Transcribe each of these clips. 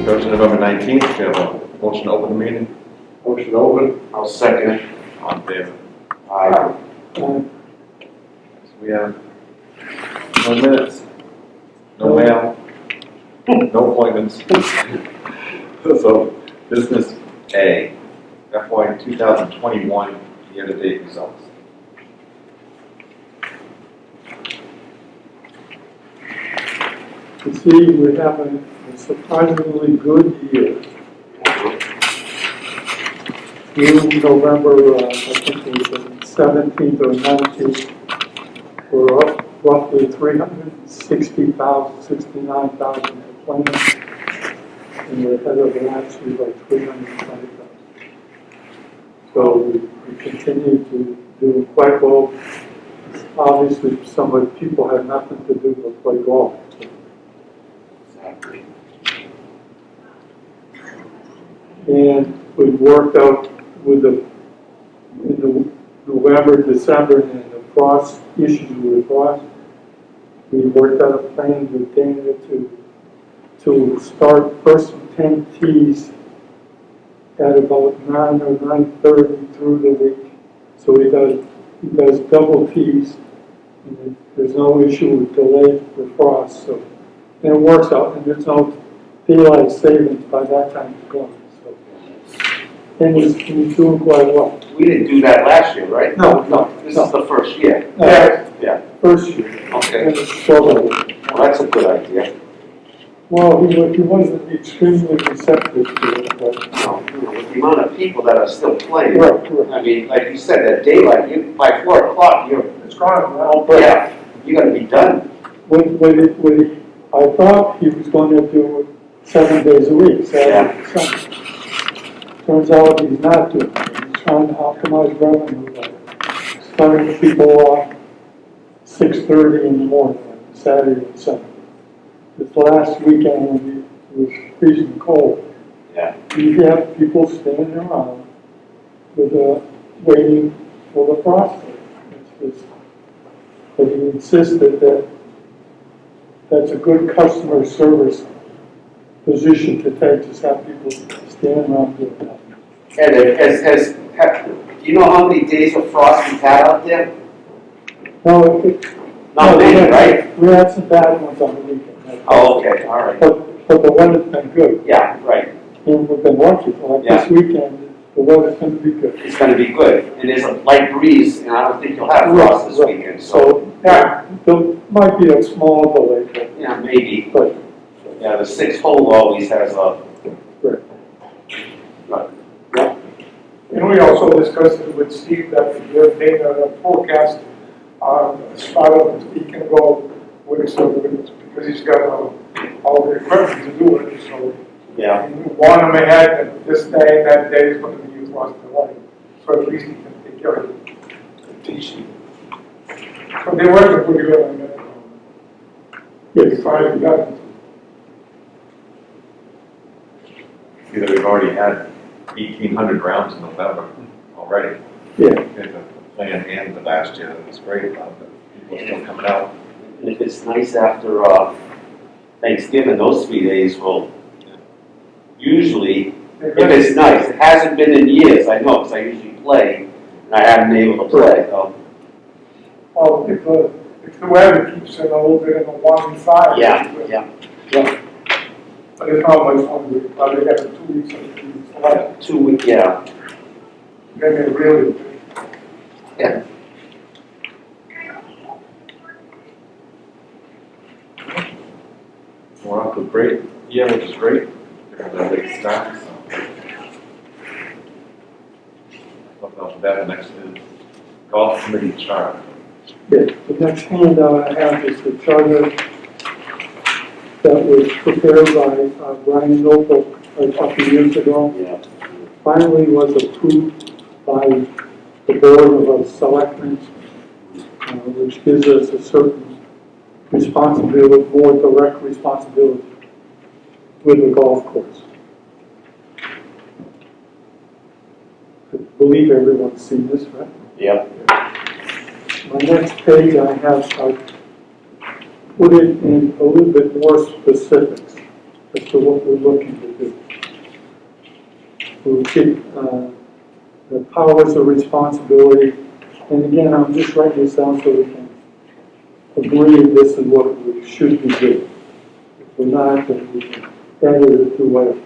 Go to November 19th, we have a motion to open the meeting. Motion open. I'll second it. On favor. Aye. So we have no minutes, no mail, no appointments. So, business A, FY 2021 year-to-date results. You see, we're having a surprisingly good year. Through November, I think it was the 17th or 19th, we're up roughly 360,000, 69,000 complaints, and we're ahead of last year by 320,000. So we continue to do quite well. Obviously, some of the people have nothing to do but play golf. Exactly. And we worked out with in the November, December, and the frost issues with frost. We worked out a plan with Dana to start first 10 tees at about 9 or 9:30 through the week. So he does double tees, and there's no issue with delay with frost. So, and it works out, and there's no daylight savings by that time it's gone. So, and he's doing quite well. We didn't do that last year, right? No. This is the first year. Yeah. First year. Okay. And it's struggled. Well, that's a good idea. Well, he wasn't extremely receptive to it, but. No, with the amount of people that are still playing. Right. I mean, like you said, that daylight, by 4 o'clock, It's gone well. yeah, you're gonna be done. I thought he was going to do it 7 days a week, Saturday and Sunday. Turns out he's not doing it. He's trying to optimize revenue by starting people off 6:30 in the morning, like Saturday and Sunday. This last weekend when it was freezing cold, Yeah. you have people standing around with waiting for the frost. But he insisted that that's a good customer service position to take, just have people stand around doing that. And do you know how many days of frost we've had out there? No, Not many, right? We had some bad ones on the weekend. Oh, okay, all right. But the weather's been good, Yeah, right. and we've been lucky. Like this weekend, the weather's going to be good. It's gonna be good. And there's a light breeze, and I don't think you'll have frost this weekend, so, So, yeah, there might be a small delay, but, yeah, maybe. but Yeah, the 6-hole always has a. Right. Right. Yeah. And we also discussed it with Steve that we're taking a forecast spot of he can go with, so because he's got all the equipment to do it, so Yeah. we warn him ahead that this day and that day is going to be used once in a while, so at least he can take care of it. So they were pretty good on that. yes, Finally got it. See that we've already had 1,800 rounds in November already. yeah. The plan and the last year, that was great. People are still coming out. And if it's nice after Thanksgiving, those 3 days will usually, if it's nice, it hasn't been in years, I know, because I usually play, and I haven't been able to play, so. Well, if the weather keeps it a little bit on the warm side. Yeah. But it's not much longer, probably got 2 weeks or 3 weeks left. 2 weeks, yeah. Then they really. Yeah. We're off to a great year, which is great. We're going to have a late start, so. Looking out for that, the next is golf committee chart. Yeah, the next handout I have is the charter that was prepared by Brian Noble a couple of years ago, Yeah. finally was approved by the Board of Selectmen, which gives us a certain responsibility, more direct responsibility with the golf course. I believe everyone's seen this, right? Yep. My next page, I put it in a little bit more specifics as to what we're looking to do. We'll keep the powers of responsibility, and again, I'm just writing this down so we can agree this is what we should be doing. If we're not, then we can edit it to whatever.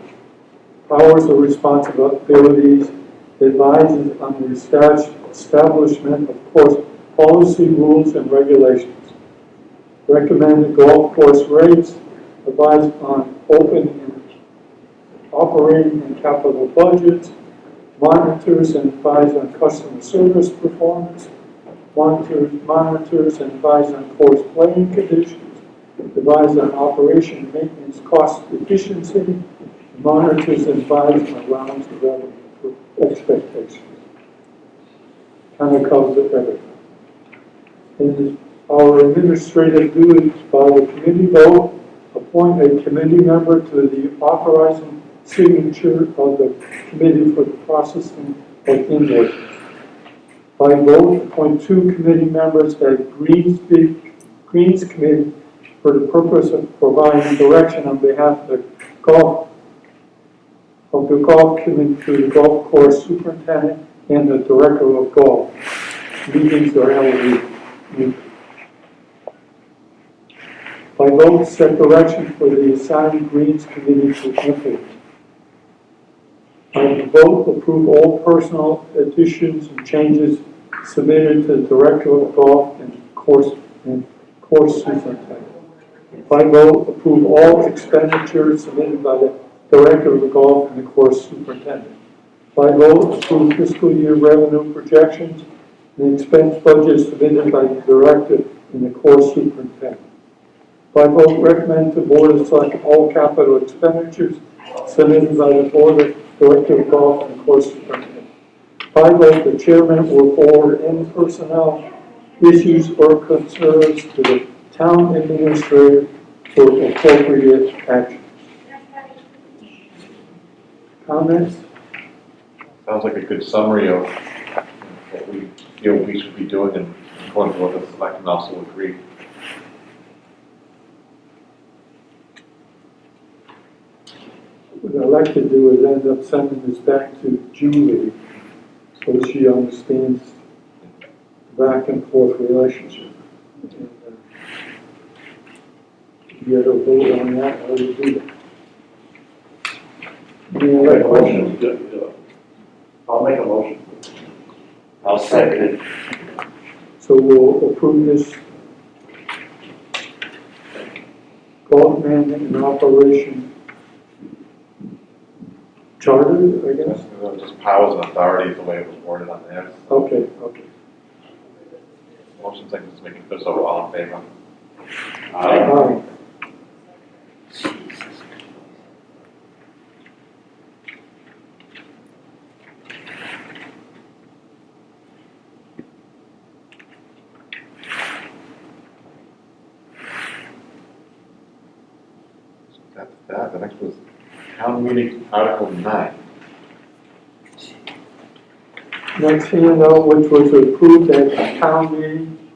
Powers of responsibilities, advises on the establishment of course policy, rules, and regulations. Recommended golf course rates, advise on open and operating and capital budgets, monitors and advise on customer service performance, monitors and advise on course playing conditions, advise on operation and maintenance cost efficiency, monitors and advise on allowance of revenue for expectations. Kind of covers everything. And our administrative duties by the committee vote, appoint a committee member to the authorizing signature of the committee for the processing of invoices. By vote, appoint 2 committee members at Greens Committee for the purpose of providing direction on behalf of the golf committee to the golf course superintendent and the director of golf. Meetings are held weekly. By vote, set direction for the assigned Greens Committee to implement. By vote, approve all personal additions and changes submitted to the Director of Golf and Course Superintendent. By vote, approve all expenditures submitted by the Director of the Golf and the Course Superintendent. By vote, approve fiscal year revenue projections and expense budgets submitted by the Director and the Course Superintendent. By vote, recommend to Board of Select all capital expenditures submitted by the Board of Director of Golf and Course Superintendent. By vote, the Chairman will forward any personnel issues or concerns to the Town Administrator for appropriate action. Comments? Sounds like a good summary of what we feel we should be doing and according to what the selectmen also agree. What I'd like to do is end up sending this back to Julie so she understands the back and forth relationship. And, get a vote on that, how do you do that? Any other questions? I'll make a motion. I'll second it. So we'll approve this golf management and operation charter, I guess? Just powers and authorities, the way it was worded on there. Okay. Motion second, just making this over, all in favor. Aye. That's that. The next was town meeting Article 9. Next handout, which was approved at the town meeting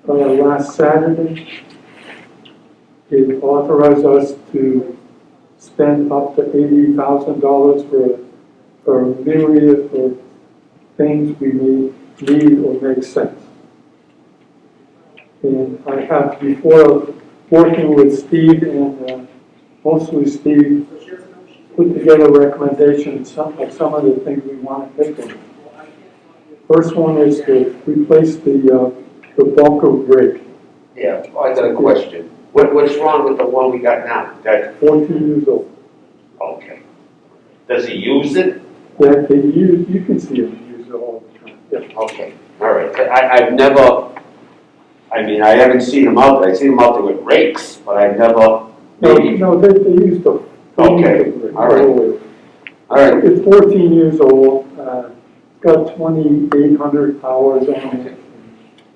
last Saturday, it authorized us to spend up to $80,000 for a myriad of things we need or make sense. And I have, before working with Steve and mostly Steve, put together recommendations of some of the things we want to take on. First one is to replace the bunker brake. Yeah, I got a question. What's wrong with the one we got now? That, 14 years old. okay. Does he use it? Yeah, you can see them use it all the time. Yeah. Okay, all right. I've never, I mean, I haven't seen them out there. I've seen them out there with rakes, but I've never maybe, No, they used to. Okay, all right. all right, It's 14 years old, it's got 2,800 hours on it.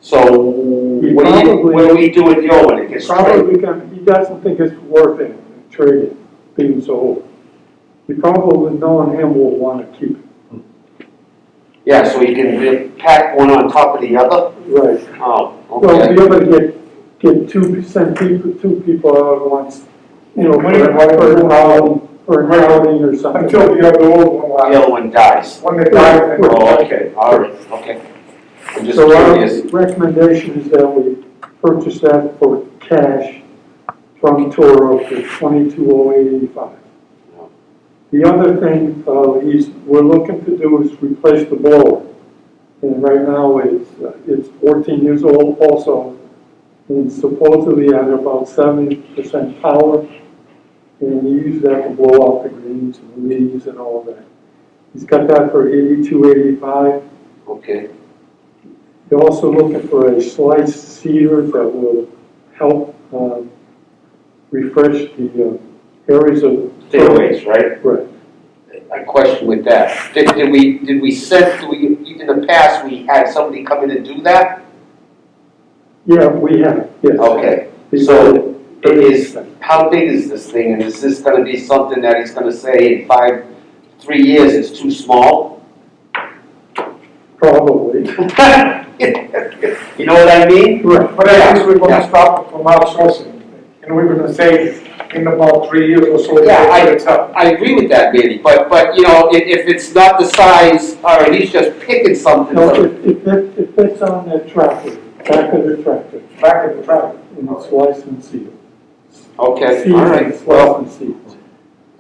so what do we do with Yo when it gets traded? Probably gonna, he doesn't think it's worth it, to trade it, being so old. We probably, knowing him, will want to keep it. Yeah, so you can pack one on top of the other? Right. Oh, Well, okay. be able to get two people out at once, you know, for an outing or something. Until the other old one The lasts. other one dies. When they die, then. Oh, okay, all right, okay. I'm just So our curious. recommendation is that we purchase that for cash from Toro for $22,085. The other thing, we're looking to do is replace the blower. And right now it's 14 years old also, and supposedly at about 70% power. And you use that to blow off the greens and leaves and all that. He's got that for $82.85. Okay, They're also looking for a sliced cedar that will help refresh the areas of fairways, right? Right. A question with that. In the past, we had somebody come in and do that? Yeah, we have, yes. Okay, so how big is this thing, and is this gonna be something that he's gonna say in 3 years it's too small? Probably. You know what I mean? Right. But at least we're Yeah. gonna stop it from outsourcing, and we're gonna save in about 3 years or so. Yeah, it's up. I agree with that, Manny, but you know, if it's not the size, all right, he's just picking something. No, so- it fits on that tractor, back of the tractor, Back at the track. and it's licensed sealed. Okay, all right, It's well, licensed sealed.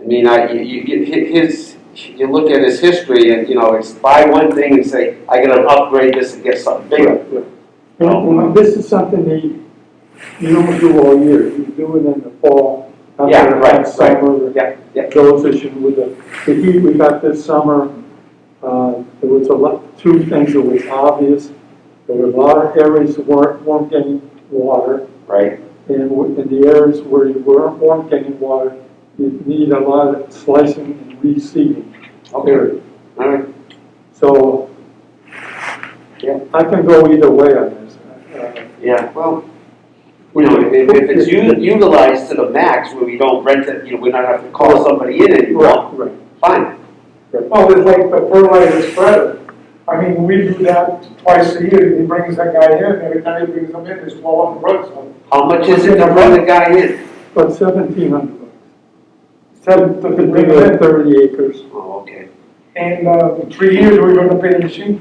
I mean, you look at his history and, you know, it's buy one thing and say, I gotta upgrade this and get something bigger. Right, right. And this is something that you don't do all year, you do it in the fall. after Yeah, the right, hot Summer, Yeah, yeah, those issues with the heat we got this summer, there was two things that was obvious. There were a lot of areas that weren't getting water, right, and in the areas where you weren't getting water, you need a lot of slicing and reseeding. okay, all right, So, Yeah. I can go either way on this. yeah, well, you know, if it's utilized to the max, where we don't rent it, you know, we're not having to call somebody in anymore, Right. fine. Well, it's like the fertilizer spreader. I mean, we do that twice a year, he brings that guy in, every time he brings them in, there's 1,200 bucks. How much is it to run the guy in? But $1,700. Seven, to We bring got it in, 30 acres. Oh, okay, and, in 3 years, we're gonna pay the machine.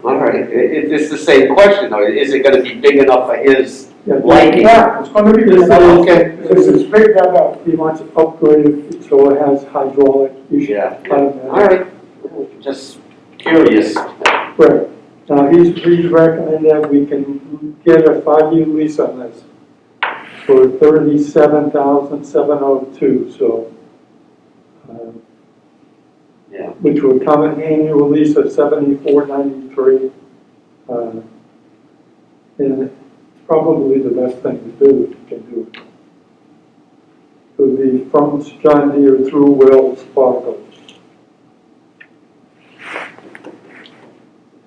all right, it's the same question, though, is it gonna be big enough for his Yeah, liking? Yeah, it's gonna be, This is- Okay. this is big, that, He wants to upgrade it so it has hydraulic issues. Yeah, all right, just curious. Right. Now, he's recommending that we can get a 5-year lease on this for $37,702, so. Yeah. Which would come an annual lease of $74.93. And it's probably the best thing to do if you can do it. It would be from John Deere through Wells Fargo.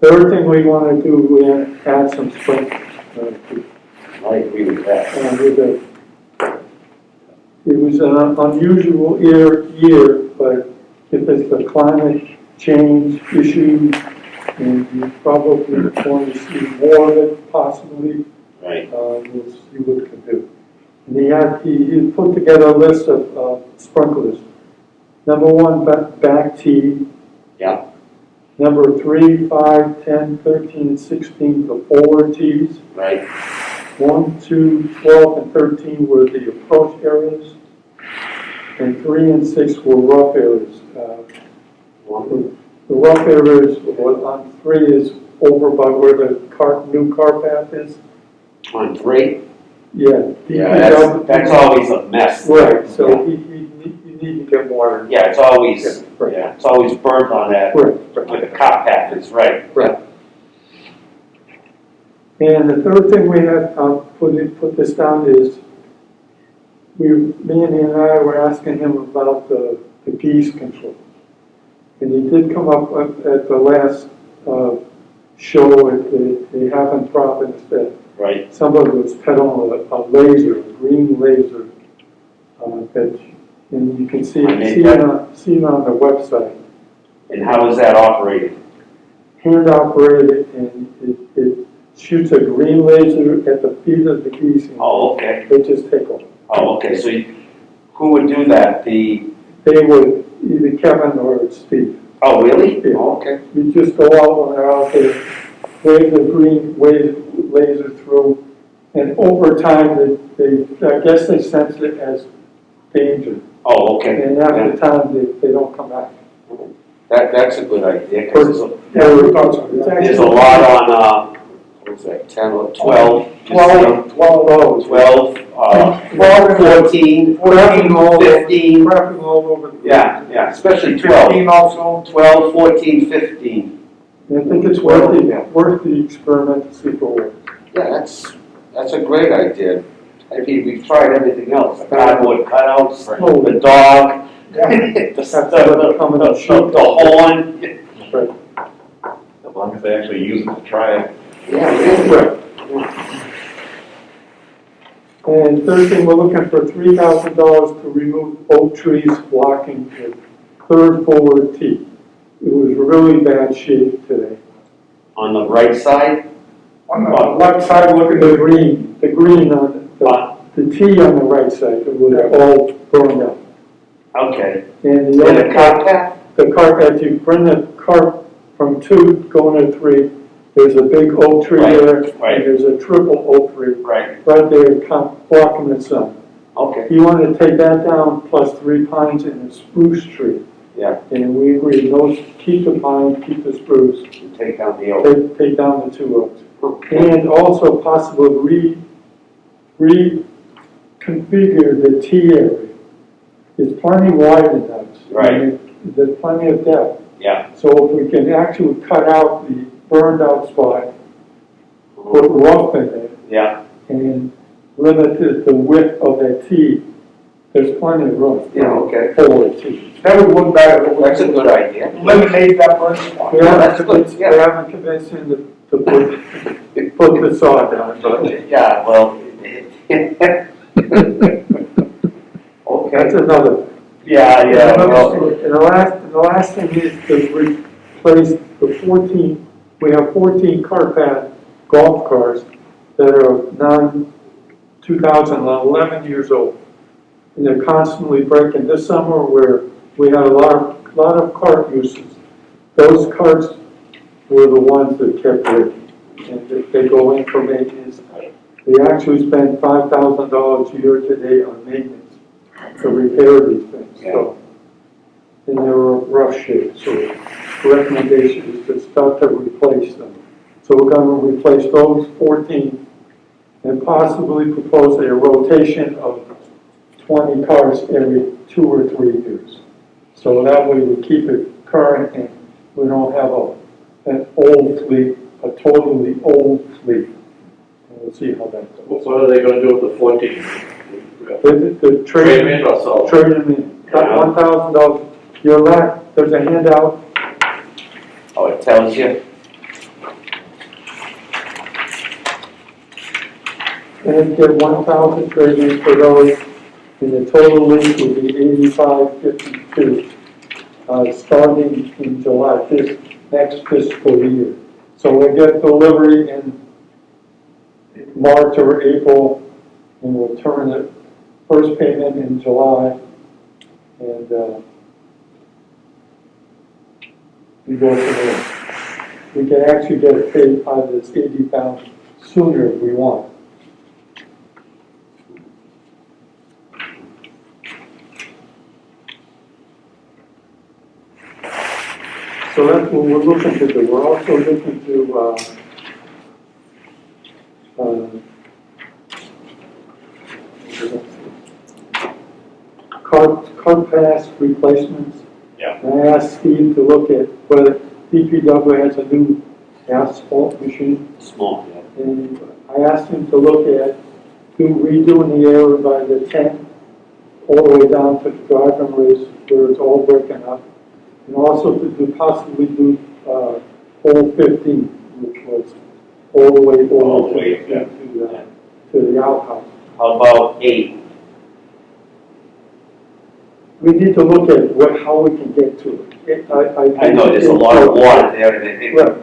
Third thing we want to do, we add some sprinklers. I agree with that. It was an unusual year, but if it's a climate change issue, and you're probably going to see more of it possibly, Right. we'll see what we can do. And he put together a list of sprinklers. Number 1, back tee. Yeah. Number 3, 5, 10, 13, and 16, the forward tees. Right. 1, 2, 12, and 13 were the approach areas. And 3 and 6 were rough areas. The rough areas on 3 is over by where the new car path is. On 3? Yeah. Yeah, that's always a mess. Right, so you need to get water. Yeah, it's always, Yeah, right. yeah, it's always burnt on that, Right, where the cop path is, right. right. And the third thing we have, put this down is me and I were asking him about the geese control. And he did come up at the last, show at the Half in Providence that Right. somebody was peddling a laser, a green laser, that, and you can see I made it on the website. And how is that operated? Hand operated, and it shoots a green laser at the feet of the geese, and Oh, okay. they just take off. Oh, okay, so who would do that? They would, either Kevin or Steve. Oh, really? Yeah. Oh, okay. You just go out when they're out there, wave the green wave laser through, and over time, I guess they sense it as danger. Oh, okay. And after time, they don't come back. That's a good idea, because Yeah, we thought so. It's Yeah. actually- there's a lot on, what was that, 10 or 12? 12, 14, 15. Traffic all over the. Yeah, especially 12. 15 also. 12, 14, 15. And I think it's worth the experiment to see if it works. Yeah, that's a great idea. I mean, we've tried everything else, the cardboard cutouts, Oh, the dog, Yeah. the horn. Right. As long as they actually use it to try it. Yeah, really. And third thing, we're looking for $3,000 to remove oak trees blocking the third forward tee. It was really bad shape today. On the right side? On the left side, looking The at green on the tee on the right side, it was all burned up. Okay. And the And other the cart path? the cart, as you bring the cart from 2 going to 3, there's a big oak tree Right, there, right. and there's a triple oak tree Right, right there blocking the sun. okay, He wanted to take that down plus 3 pines and a spruce tree. yeah, And we agreed, those, keep the pine, keep the spruce, you take down the oak. take down the 2 oaks. Okay. And also possibly reconfigure the tee area. It's plenty wide enough. Right. There's plenty of depth. Yeah. So if we can actually cut out the burned out spot, put rough in it, Yeah, and limit the width of that tee, there's plenty of room. yeah, okay. For a tee. that would look better. That's a good idea. Eliminate that burn spot. We that's haven't good, convinced, yeah. we haven't convinced him to put the saw down, but Yeah, well. Okay. that's another. Yeah, well, And the last thing is to replace the 14, we have 14 car path golf cars that are 2011 years old. And they're constantly breaking. This summer where we had a lot of cart uses, those carts were the ones that kept breaking. And they go in for maintenance. They actually spend $5,000 a year today on maintenance to repair these things, so. And they're rough shape, so the recommendation is to start to replace them. So we're gonna replace those 14 and possibly propose a rotation of 20 cars every 2 or 3 years. So that way we keep it current and we don't have an old fleet, a totally old fleet. And we'll see how that goes. What are they gonna do with the 14? The Trade them in or so? Trade them in, $1,000. Your left, there's a handout, oh, it tells you? and get 1,000 trade-ins for those, and the total lease will be 8552, starting in July, this next fiscal year. So we'll get delivery in March or April, and we'll turn the first payment in July, and we go from there. We can actually get it paid out of this 80,000 sooner if we want. So that's what we're looking to do. We're also looking to, car pass replacements. Yeah. And I asked Steve to look at whether DPW has a new asphalt machine. Small, yeah. And I asked him to look at redoing the area by the 10 the way down to the driving race where it's all broken up. And also to possibly do, hole 15, which was all the way All over the way, yeah. to the outhouse. How about 8? We need to look at how we can get to it. I know there's a lot of water there, and I think, Right.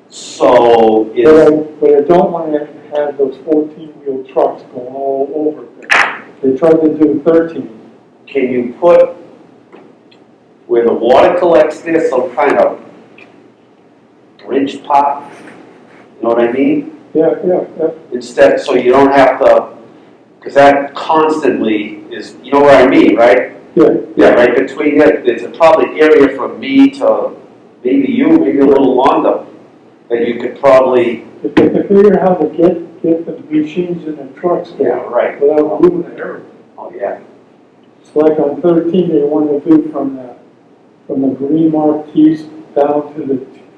so is, But I don't want to have those 14-wheel trucks going all over there. They tried to do 13. can you put, where the water collects there, some kind of bridge pot? You know what I mean? Yeah. Instead, so you don't have to, because that constantly is, you know what I mean, right? Yeah. Right between it, there's a probably area from me to maybe you, maybe a little longer, that you could probably, If they can figure out how to get the machines in the trucks yeah, there right, without moving the area. oh, yeah. It's like on 13, they want to do from the green mark tees down to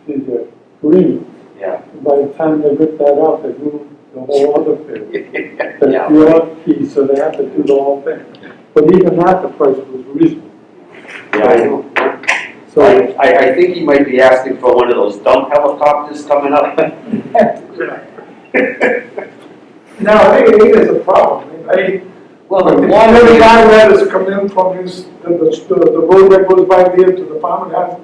the green. Yeah. And by the time they rip that out, they move the whole other field. The Yeah, pure piece, so they have to do the whole thing. But even that, the price was reasonable. yeah, I know. So, I think he might be asking for one of those dump helicopters coming up. No, I think it is a problem. Well, The the one water, guy that is coming in from the road that goes by there to the farmhouse,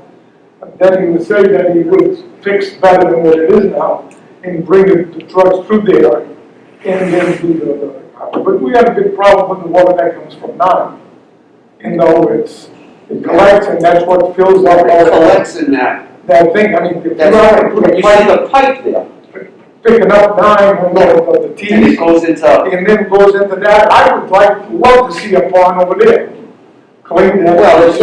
then he would say that he would fix better than what it is now and bring the trucks through there and then do the, but we have a big problem with the water that comes from nine. You know, it collects and that's what fills up it all collects in that, that thing. I mean, if you that's have to right, put a you see pipe the pipe there, picking up nine on the and tees it goes into, and then goes into that, I would love to see a pond over there. Clean that. well, it's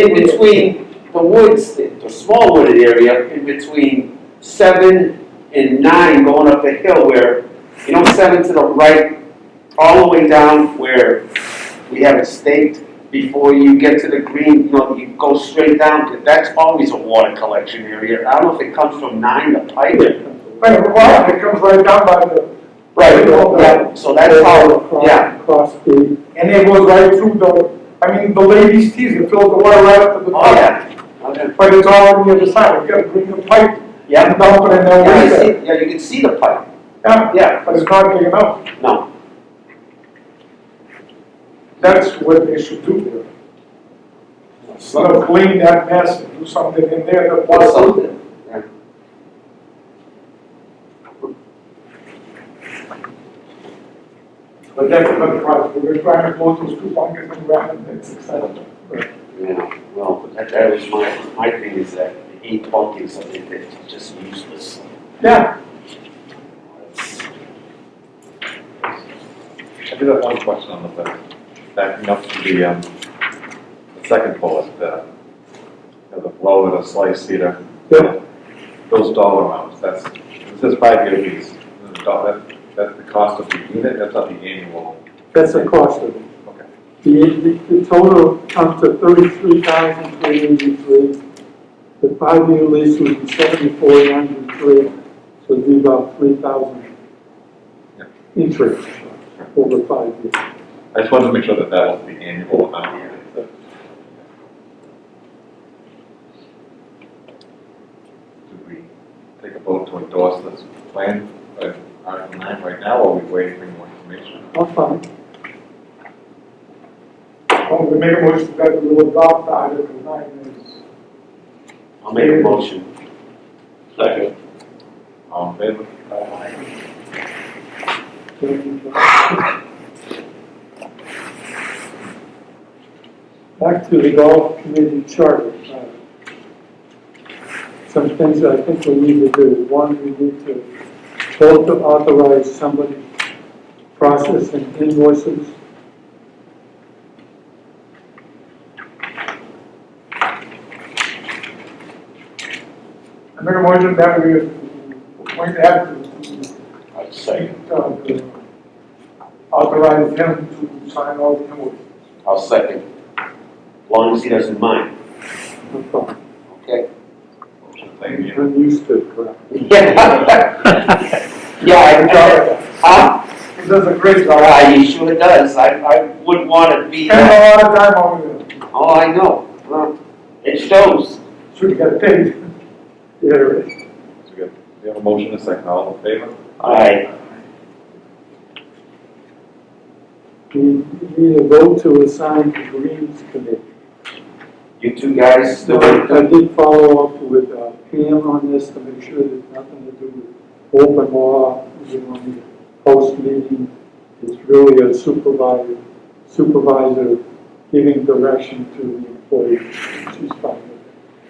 in between the woods, the small wooded area, in between 7 and 9 going up the hill where, 7 to the right, all the way down where we have it staked before you get to the green, you go straight down, that's always a water collection area. I don't know if it comes from 9 to pipe. Right, well, it comes right down by the. Right, yeah, so that's how, yeah, Across the, And it goes right through the ladies' tees, it fills the water right up to the top. oh, yeah. Okay. But it's all on the other side, you gotta bring the pipe, Yeah, dump it in there, yeah, right I there. see, yeah, you can see the pipe, Yeah, yeah, but it's not big enough. no, That's what they should do there. Sort of clean that mess and do something in there that or was. something. Yeah. But that's another project, we're trying to close those 2 bunkers and grab them, it's exciting. Yeah, well, that was my thing is that the 8 bunkers, I think they're just useless. Yeah, I do have one question on the, backing up to the second bullet, the blow and a slice cedar. Yeah. Those dollar amounts, it says 5-year lease. That's the cost of the unit, that's not the annual. that's the cost of it. Okay. The total comes to $33,383. The 5-year lease would be $7,493, so it'd be about $3,000 Yeah. interest over 5 years. I just wanted to make sure that was the annual amount. Did we take a vote to endorse this plan, Article 9 right now, or are we waiting for more information? I'm fine. well, we make a motion that we will adopt the Article 9 is. I'll make a motion. Second. All in favor? Back to the golf committee charter. Some things I think we need to do. One, we need to vote to authorize somebody processing invoices. I make a motion that we appoint that I'd say. authorize him to sign all the invoices. I'll second. As long as he doesn't mind. No problem. Okay. Motion, thank you. I'm used to it, correct? Yeah. Yeah, I, huh? It's does a great job. He sure does. I wouldn't want to be Spend that. a lot of time over there. Oh, I know. Well, it shows. Should get paid. Yeah, right. So good. We have a motion and a second. All in favor? Aye. We need a vote to assign the Greens Committee. You two guys still I working? did follow up with Pam on this to make sure there's nothing to do with open law. We don't need a post meeting. It's really a supervisor giving direction to the employee. She's fine with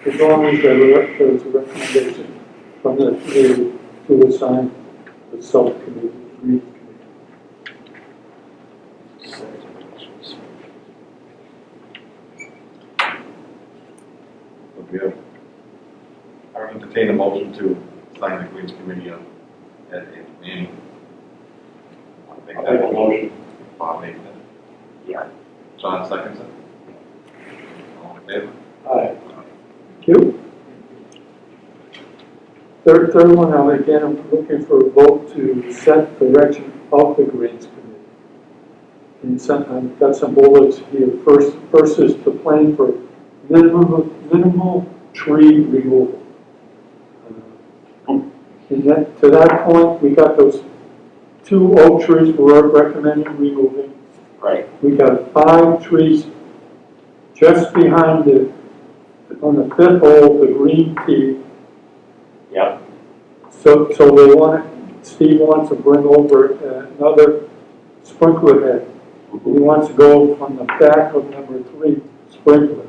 it. As long as there's a recommendation from the committee to assign the subcommittee, Greens Committee. We have, I would entertain a motion to sign the Queens Committee on at a meeting. I'll make a motion. Bob made that. Yeah. John seconds it. All in favor? Aye. Thank you. Third one, I'm looking for a vote to set direction of the Greens Committee. And I've got some bullets here. First is to plan for minimal tree removal. And to that point, we got those 2 oak trees we're recommending removing. Right. We got 5 trees just behind on the 5th hole, the green tee. Yep. So Steve wants to bring over another sprinkler head. He wants to go on the back of number 3 sprinkler.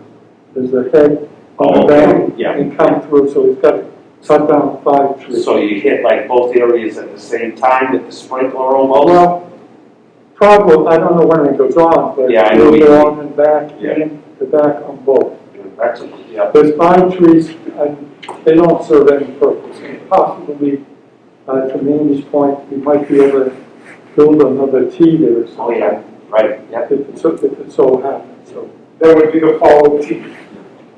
There's a head on the back Yeah. and come through, so he's got to cut down 5 trees. So you hit like both areas at the same time with the sprinkler almost? Well, probably, I don't know when it goes on, but Yeah, I know it'll you go mean. on the back and the back on both. That's, yeah. There's 5 trees, and they don't serve any purpose. And possibly, to Mandy's point, we might be able to build another tee there or something. Oh, yeah, right, yeah. If it so happens, so. That would be the follow tee.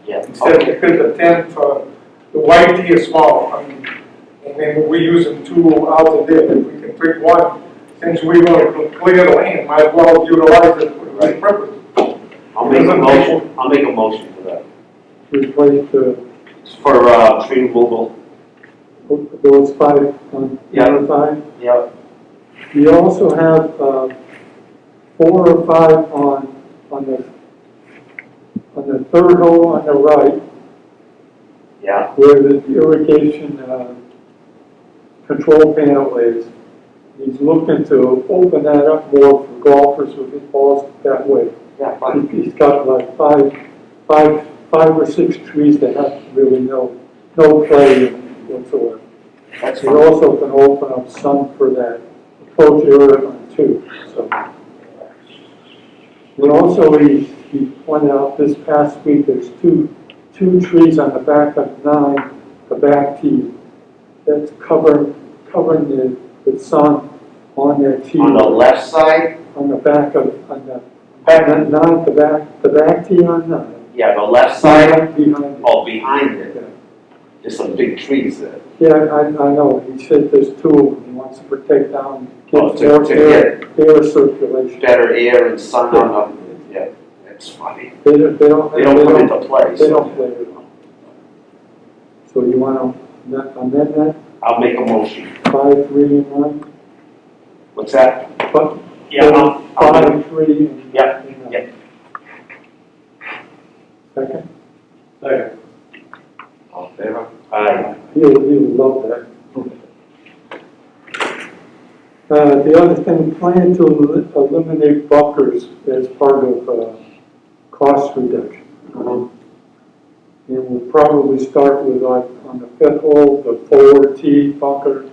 Yeah. Instead, because the tent, the white tee is small, and then we use them 2 out there. If we can pick one, since we want to clear the lane, might as well utilize it for the purpose. I'll make a motion for that. Replace For, tree removal. those 5 on Yeah. number 5. Yep. We also have 4 or 5 on the 3rd hole on the right, Yeah. where the irrigation control panel is. He's looking to open that up more for golfers who hit balls that way. Yeah, fine. He's got like five or 6 trees that have really no play whatsoever. That's He fine. also can open up some for that approach area on 2, so. And also, he pointed out this past week, there's two trees on the back of 9, the back tee, that's covering the sun on that tee. On the left side? On the back of, on the back of 9, the back tee on 9. Yeah, the left side? Right behind it. Oh, behind it. Yeah. There's some big trees there. Yeah, I know, he said there's 2 of them, he wants to protect down, Oh, get to more air circulation. Better air and sun on them. Yeah, that's funny. They don't They don't come into play. They don't play it on. So you want to amend that, I'll make a motion. 5, 3, and 1? What's that? But Yeah, I'll make 5, 3, and. Yeah, and, yeah. Second? Second. All in favor? Aye. He'll love that. The other thing, plan to eliminate bunkers as part of cost reduction. And we'll probably start with like on the 5th hole, the 4T bunker.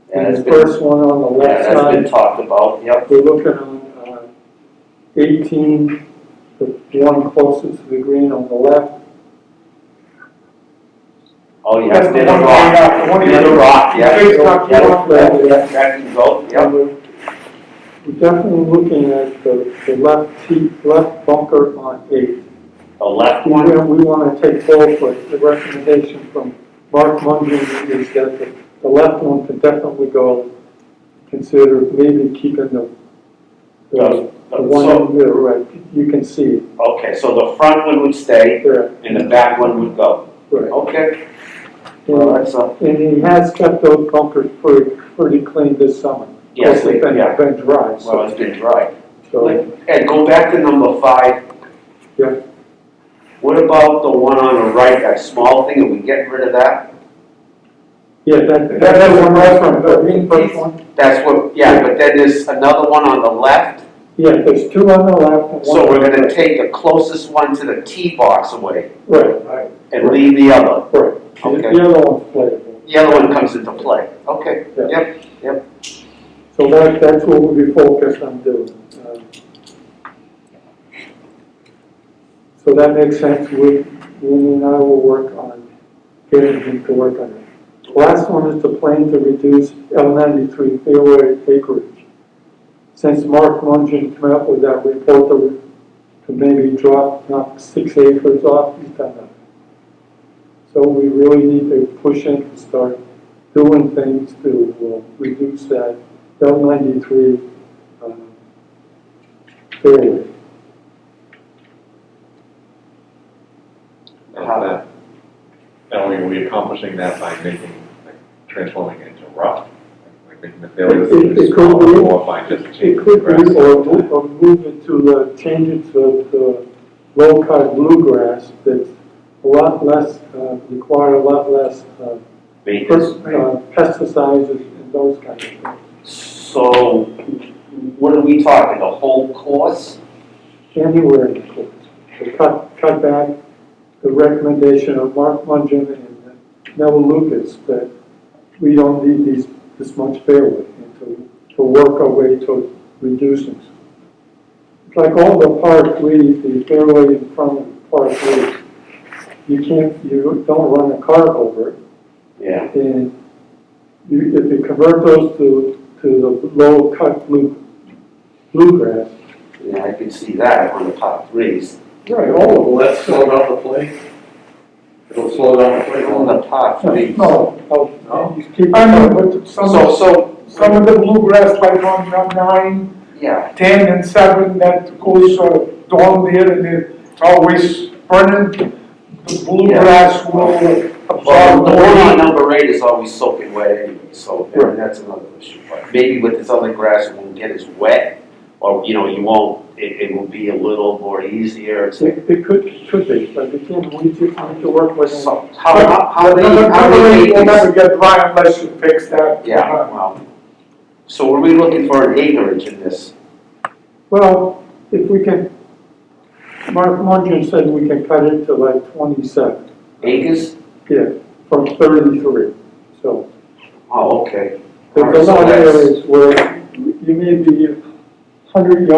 Yeah, And that's the been- first one on the Yeah, left that's been side, talked about, yep. we're looking on 18, the one closest to the green on the left. Oh, yeah, That's the near the one rock. way out, the one Near the you- rock, yeah. It's not too long. That can go, yep. We're definitely looking at the left bunker on 8. The left We one, want to take both, but the recommendation from Mark Mungin is that the left one can definitely go consider maybe keeping the one in the right, you can see it Okay, so the front one would stay there. and the back one would go. Right. Okay, well, And, that's, and he has kept those bunkers pretty clean this summer. yes, Of course, it's yeah, been dry, well, it's been dry. so, And go back to number 5. yeah. What about the one on the right, that small thing, are we getting rid of that? Yeah, That's that's the the one, restaurant, the the green first piece. one. That's what, yeah, but then there's another one on the left, Yeah, there's two on the left and one. so on we're the gonna right. take the closest one to the tee box away Right, and leave the other. right. Okay. The other one's playable. The other one comes into play. Okay, Yeah. yep, So that's what we'll be focused on doing. So that makes sense. Amy and I will work on getting him to work on it. Last one is the plan to reduce L93 fairway acreage. Since Mark Mungin came up with that report to maybe knock 6 acres off, he's done that. So we really need to push in to start doing things to reduce that L93 fairway. That, not only are we accomplishing that by making, like, transforming it into rough, like making the failures It could be. or by just It changing the could grass. be, or move it to change it to the low-cut bluegrass that's a lot less, require a lot less Maintenance. pesticides and those kind of things. So, what are we talking, the whole course? Anywhere in the course. To cut back the recommendation of Mark Mungin and Neville Lucas that we don't need this much fairway and to work our way to reducing. It's like all the par threes, the fairway in front of par threes. You don't run a car over it. Yeah. And if you convert those to the low cut bluegrass. Yeah, I can see that on the par 3s. Right, Will that slow down the play? It'll slow down the play. On the par 3s. No, you keep. I know, but So, some of the bluegrass, like on 9, yeah, 10, and 7, that goes down there, and it's always burning. The bluegrass will well, absorb the one on the number 8 is always soaking wet anyway, so Right. that's another issue. But maybe with this other grass, it won't get as wet, or, you won't, it will be a little more easier to. It could be, but again, we just need to work with. So, how Number many 8 will acres? never get dry unless you fix that. Yeah, well, so are we looking for an acreage in this? Well, if we can, Mark Mungin said we can cut it to like 27. Acres? Yeah, from 33, so. Oh, okay. There's a All lot of right, so that's- areas where you may be 100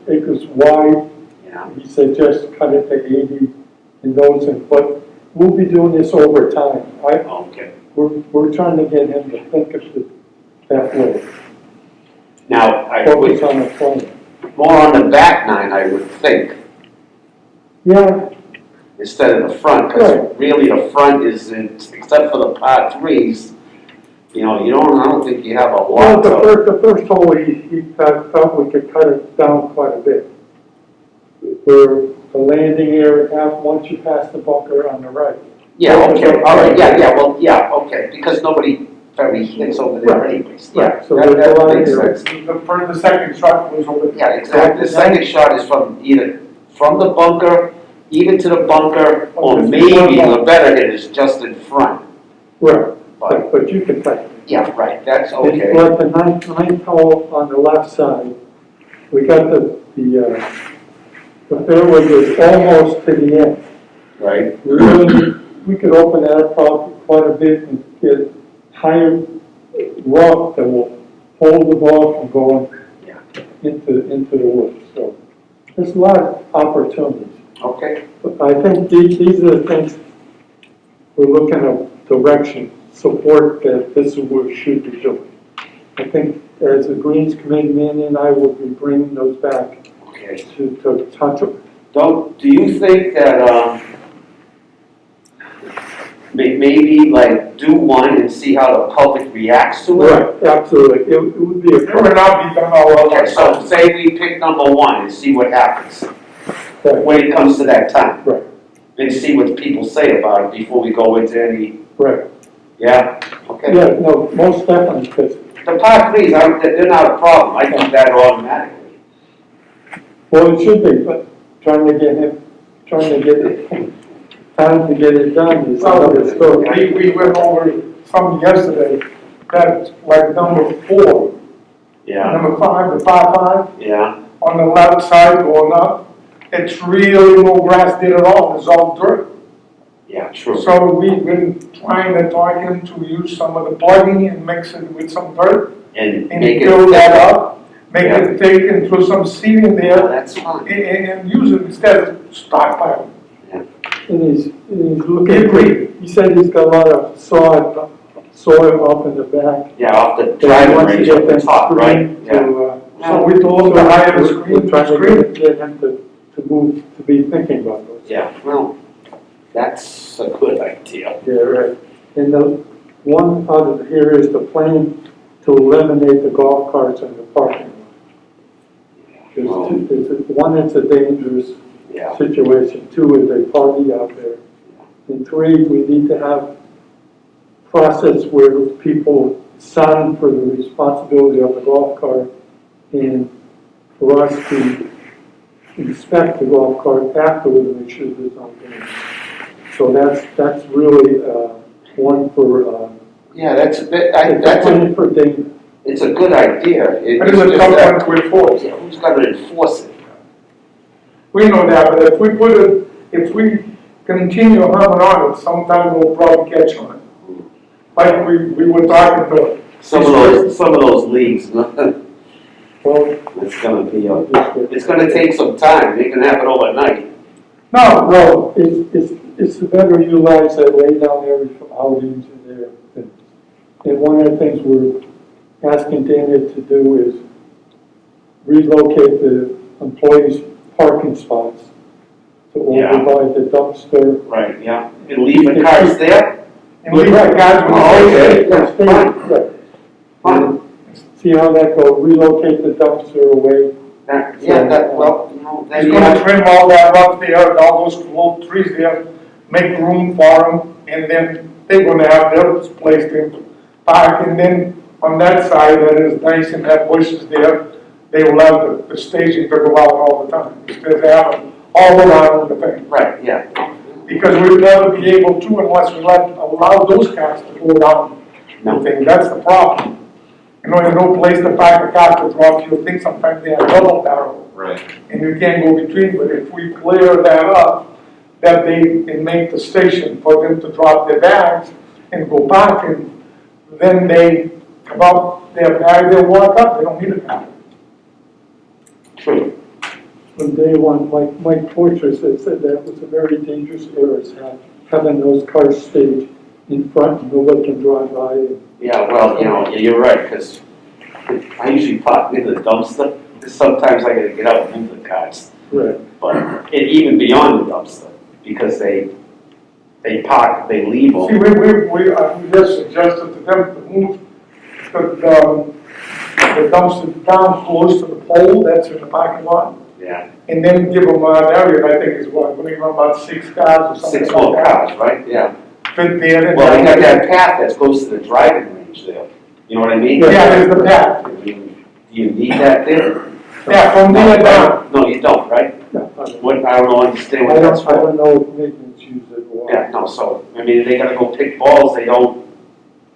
acres wide. Yeah, He said just cut it to 80 in those, but we'll be doing this over time. okay. We're trying to get him to think of it that way. Now, I Focus would, on the plan. more on the back 9, I would think, Yeah, instead of the front, because really the front is, except for the par 3s, you don't think you have a well, lot of. the first hole, he thought we could cut it down quite a bit. Where the landing area, once you pass the bunker on the right. Yeah, okay, all right, yeah, well, yeah, okay, because nobody very hits over there Right. anyways. Yeah, Right, so that there's a lot makes of sense. The second shot goes over. Yeah, exactly. The second shot is from either from the bunker, even to the bunker, or maybe the better hit is just in front. Right, But, but you can cut it. yeah, right, that's It's okay. like the ninth hole on the left side. We got the fairway is almost to the end. Right, We could open that up quite a bit and get higher rock that will hold the ball from going Yeah. into the woods. So there's a lot of opportunities. okay, But I think these are the things we're looking at direction, support that this is what we should be doing. I think as the Greens Committee, Manny and I will be bringing those back okay. to touch. Do you think that, maybe like do one and see how the public reacts to it? Right, absolutely. It would be a. It would not be done all over. Okay, so say we pick number one and see what happens Right, when it comes to that time. Right. And see what people say about it before we go into any, right. yeah? Okay. Yeah, no, most definitely, because, The par threes, they're not a problem, I do that automatically. well, it should be, but trying to get it, time to get it done is another story. We went over something yesterday, that's like number 4, Yeah, number 5, the 5, yeah, on the left side going up. It's really no grass there at all, it's all dirt. yeah, true. So we've been trying to talk him to use some of the plugging and mix it with some dirt And and make it. fill that up, make Yeah. it thick and throw some seed in Yeah, there that's fine. and use it instead of stockpile. And he's looking, Agree. he said he's got a lot of soil up in the back. Yeah, off the that he driving wants to range get at the them top, right? screened Yeah. to, So we told him to hire the we're trying screen. to get him to move, to be thinking about those. Yeah, well, that's a good idea. Yeah, right. And the one other here is the plan to eliminate the golf carts in the parking lot. One, it's a dangerous Yeah, situation. 2, is a party out there. And 3, we need to have process where people sign for the responsibility of the golf cart and for us to inspect the golf cart afterward to make sure there's no damage. So that's really one for, yeah, that's a bit, it's a plan for danger. it's a good idea. But it's a just tough that- one to enforce. Who's gonna enforce it? We know that, but if we put it, if we continue humming on it, sometime we'll probably catch on it. Like we were talking to. Some of those leagues, Well, it's gonna be, it's gonna take some time, they can have it overnight. No, it's to better utilize that lay down area for outings and there. And one of the things we're asking Dana to do is relocate the employees' parking spots to Yeah. over by the dumpster. Right, yeah. And leave the cars there? and leave the guys with Oh, the okay. Yeah, stay- right. Fine. See how that goes, relocate the dumpster away. Well, you know, then He's you gonna have, trim all that up there, all those little trees there, make room for them, and then they're gonna have their place to park, and then on that side that is nice and have bushes there, they will have the staging to go out all the time, instead of having all around the thing. right, yeah. Because we'll never be able to unless we allow those cars to go down the thing, that's the problem. You know, there's no place to park a car to drop your thing, sometimes they have double barrel. Right. And you can't go between, but if we clear that up, that they can make the station for them to drop their bags and go back, and then they come out their bag, they walk up, they don't need a car. True. From day one, Mike Porcher said that was a very dangerous area, having those cars staged in front, and nobody can drive by. Yeah, well, you know, you're right, because I usually park in the dumpster, 'cause sometimes I gotta get out and move the cars. Right. But, and even beyond the dumpster, because they park, they leave See, them. we just suggested to them to move the dumpster down close to the pole that's in the parking lot, Yeah, and then give them an area, I think is what, we run about 6 cars or something 6 like more that. cars, right? Yeah. Fit there. and- Well, they got that path that goes to the driving range there. You know what I mean? Yeah, there's the path. I mean, do you need that there? Yeah, from there down. No, you don't, right? No, What, I don't understand I what that's don't, I for. don't know if maintenance use it or what. Yeah, no, so, I mean, they gotta go pick balls, they don't,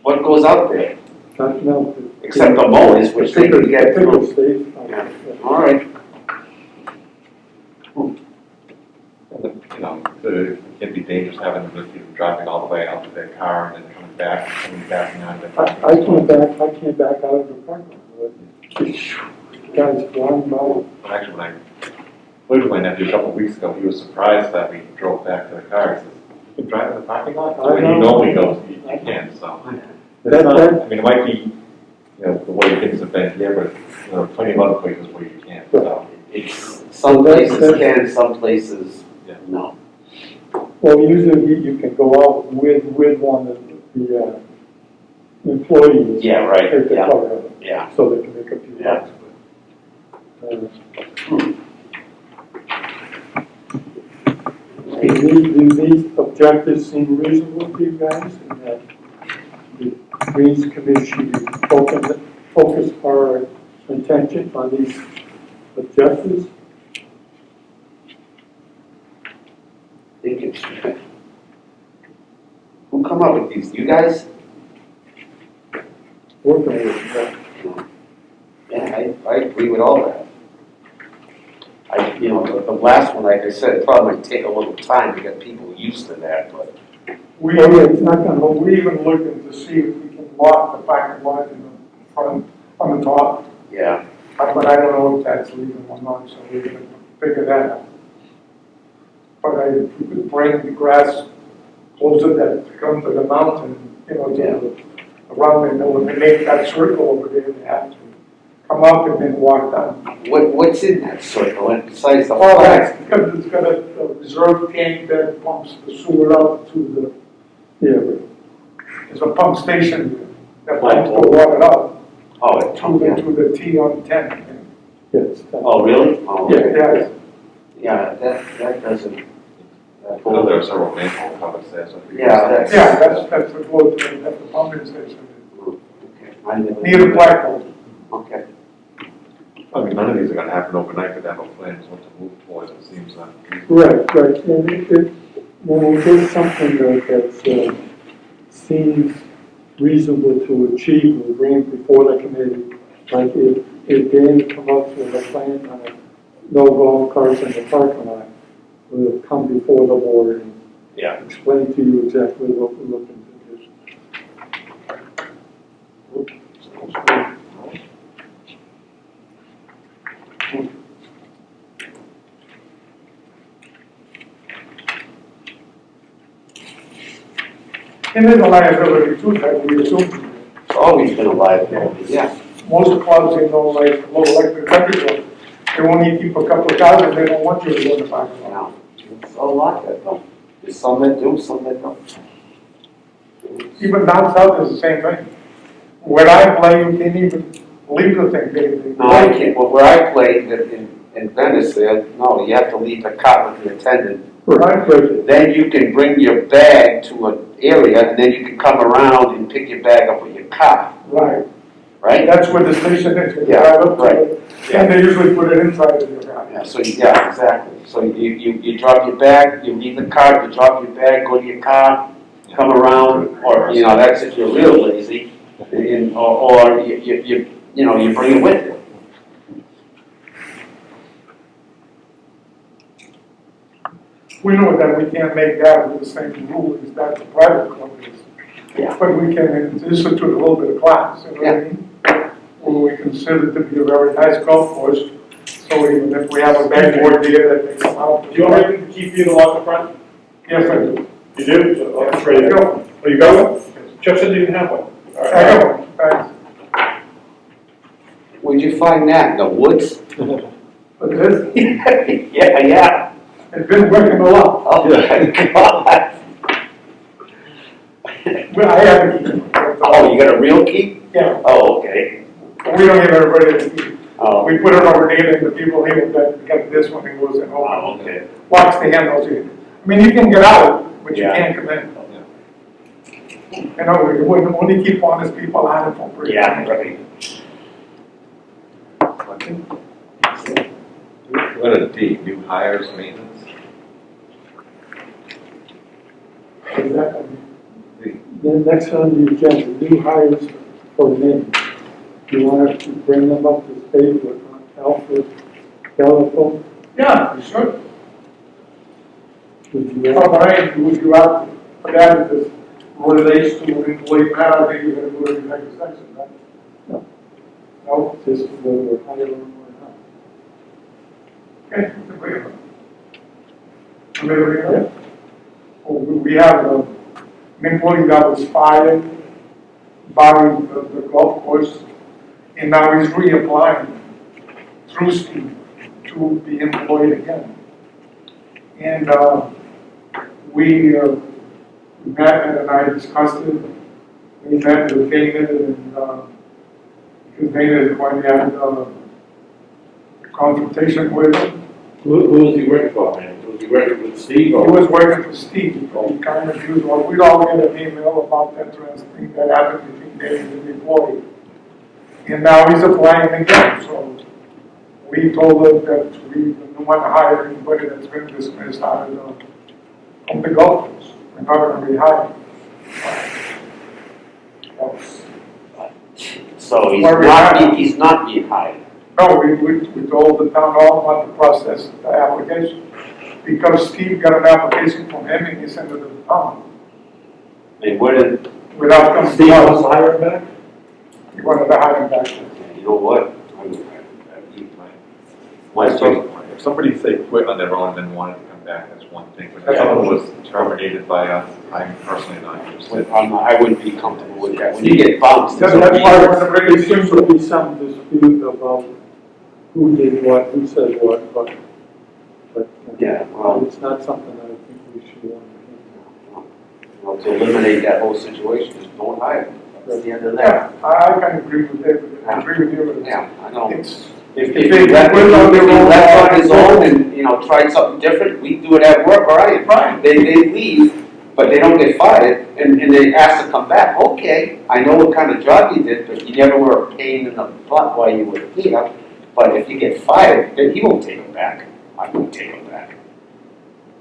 what goes out there? Not, no. Except the mowers, which they can get Pickle through. stage. Yeah. All right. You know, it can be dangerous having them just even driving all the way out to their car and then coming back on the. I came back out of the parking lot. Guys flying by. Actually, when I lived with my nephew a couple of weeks ago, he was surprised that we drove back to the car. He says, "You can drive in the parking lot?" I When he know. normally goes, you can't, so. It's That- not, that- I mean, it might be, you know, the way things have been here, but, you know, plenty of other places where you can't, so. It's, some places can, some places Yeah. no. Well, usually you can go out with one of the employees. Yeah, right, Take the yeah. car out, Yeah. so they can make a few Yeah. bucks. Do these objectives seem reasonable to you guys? And that the Greens Committee should focus our attention on these objectives? Think it's, who come up with these? You guys? Working with that. Yeah, I agree with all that. The last one, like I said, it probably might take a little time to get people used to that, but. We, Oh, yeah, it's not gonna hold. we even looking to see if we can lock the parking lot in the front, on the top. Yeah. But I don't know if that's legal or not, so we're gonna figure that out. But if we could bring the grass closer to come to the mountain, to around and when they make that circle over there, they have to come up and then walk down. What's in that circle, and besides the Well, flag? that's because it's got a reserve tank that pumps the sewer out to there's a pump station that pumps the water out Oh, it's, to the T on 10. Yes. oh, really? Oh, okay. Yeah, Yeah, that doesn't. I know there are several manhole covers there, so. if you- Yeah, that's. yeah, that's the road, that's the pumping station. Okay. I never- Near the flagpole. Okay. I mean, none of these are gonna happen overnight, but they have a plan what to move towards, it seems like. Right, and when we get something that seems reasonable to achieve, we bring it before the committee. Like if Dan come up with a plan on no golf carts in the parking lot, we'll come before the board and Yeah. explain to you exactly what we're looking to do. And there's a liability too, that we assume. It's always been a liability, yeah. Most clubs, like the country club, they won't even keep a couple of cars and they don't want you to go in the parking lot. Now, it's a lot that don't. There's some that do, some that don't. Even down south is the same thing. Where I play, you can't even leave the thing. They- No, I can't, well, where I played in Venice there, no, you have to leave the car with the attendant. Right, Then you can bring your bag to an area, and then you can come around and pick your bag up with your car, Right. right? That's where the station is. You Yeah, drive up to right. it, and they usually put it inside of your car. Yeah, so, yeah, exactly. So you drop your bag, you leave the car, you drop your bag, go to your car, come around, or, that's if you're real lazy, or you bring it with you. We know that we can't make that with the same rule as that the private club is. Yeah. But we can institute a little bit of class, you know what I mean? Where we consider it to be a very nice golf course, so even if we have a backboard there that they come out. Do you want me to keep you to lock the front? Yes, I do. You do? So, oh, that's ready. I go. Oh, you got one? Jeff said you didn't have one. All I right. go, thanks. Where'd you find that, in the woods? But this, Yeah. it's been working a lot. Oh, my God. Well, I have a key. Oh, you got a real key? Yeah, Oh, okay. we don't give everybody a key. Oh, We put it over there, and the people here that got this one, it goes in, wow, okay. locks the handles here. I mean, you can get out, but you Yeah. can't come in. We wouldn't only keep honest people out of it. Yeah, right. What a D, new hires, maintenance. Exactly. Then next on the agenda, new hires for names. Do you want to bring them up to speed with Alfred Gallipo? Yeah, you should. Would you How about I, would you out for that, if this relates to an employee matter, I think you're gonna do it in the next section, right? No. No? just whether we're hiring or not? Okay, we can bring it up. I'm gonna bring it up. Oh, we have an employee that was fired by the golf course, and now he's reapplying through Steve to be employed again. And we met and I discussed it. We met with David and, because David is going to have a confrontation with him. Who was he working for, man? Was he working with Steve He or? was working for Steve. He kind of used, well, we all get an email about that thing that happened between David and the employee. And now he's applying again, so we told him that we don't want to hire anybody that's been dismissed out of from the golf course. We're not going to rehire. That's- So he's not being hired. No, we told the town hall about the process, the application. Because Steve got an application from him and he sent it to the town. They wouldn't, Without coming Steve to wants us, to hire him back? he wanted to hire him back. you know what? My So, if somebody say quit on their own and then wanted to come back, that's one thing, but if someone was terminated by us, I'm personally not interested. I wouldn't be comfortable with that. When you get bumps, That's there's why no we're going to bring There it seems to be some dispute about who did what, who said what, but Yeah, well, it's not something I think we should want to to eliminate that whole situation, just don't hire them. That's the end of Yeah, that. I can agree with David. I agree with you. Yeah, I know. It's, If If he they left quit on their own, on his own and, tried something different, we do it at work, all right? Right. They leave, but they don't get fired, and they ask to come back. Okay, I know what kind of job you did, but you never were a pain in the butt while you were here. But if you get fired, then he won't take them back. I won't take them back.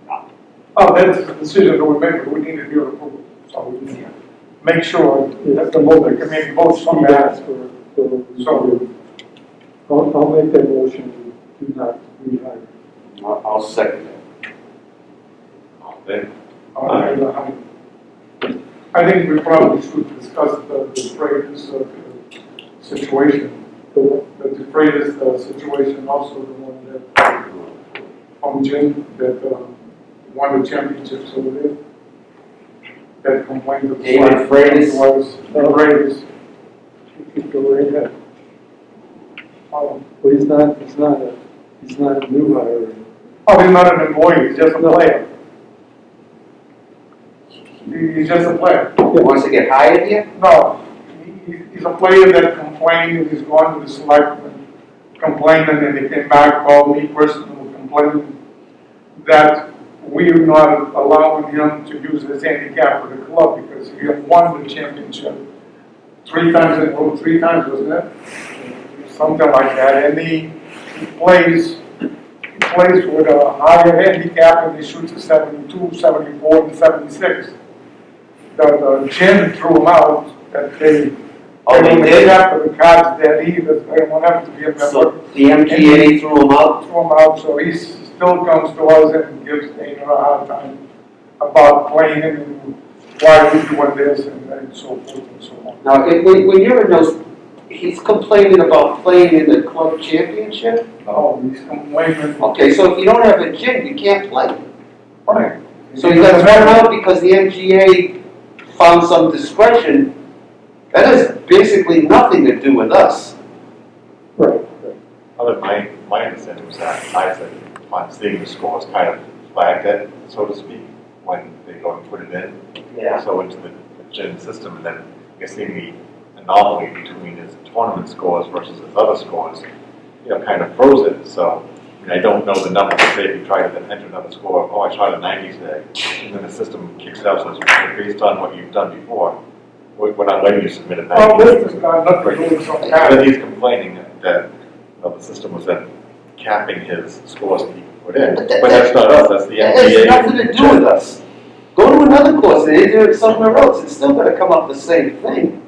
No. oh, that's the decision that we make, but we need to do it approval. So we need to make sure that the local committee votes on keep that. ask for. So- I'll make that motion to do not rehire. I'll second it. Then, I think we probably should discuss the Freitas situation. The Freitas situation, also the one that, from Jim, that won the championships over there. That complained of. David Freitas? Was, the Freitas. You could go right ahead. Oh, But he's not a new hire. he's not an employee, he's just a player. He's just a player. He wants to get hired here? No, he's a player that complained, he's gone to the selectmen, complaining, and he came back, called me personally, complaining that we're not allowing him to use his handicap for the club because he had won the championship 3 times in a row, 3 times, wasn't it? Something like that, and he plays with a higher handicap and he shoots a 72, 74, and 76. The gym threw him out, that they did? after the cards that he doesn't want him to be a member. So the MGA threw him out? Threw him out, so he still comes to us and gives Dana a hard time about playing him and why we doing this and so forth and so on. Now, when you're in those, he's complaining about playing in the club championship? No, he's complaining. Okay, so if you don't have a gym, you can't play. Right. So you got thrown out because the MGA found some discretion. That has basically nothing to do with us. Right. other than my understanding was that I said, on seeing the scores, kind of flagged it, so to speak, when they go and put it in. Yeah. So into the gym system, and then I guess seeing the anomaly between his tournament scores versus his other scores, kind of froze it. So, I don't know the number. Say if you try to then enter another score, oh, I shot a 90 today, and then the system kicks it out, so it's based on what you've done before. We're not letting you submit a 90. Well, this has got nothing to do with some And kind then he's complaining that the system was then capping his scores that he could put in. But But that's not us, that's the That has NBA. nothing to do with us. Go to another course and they do it somewhere else. It's still gonna come up the same thing.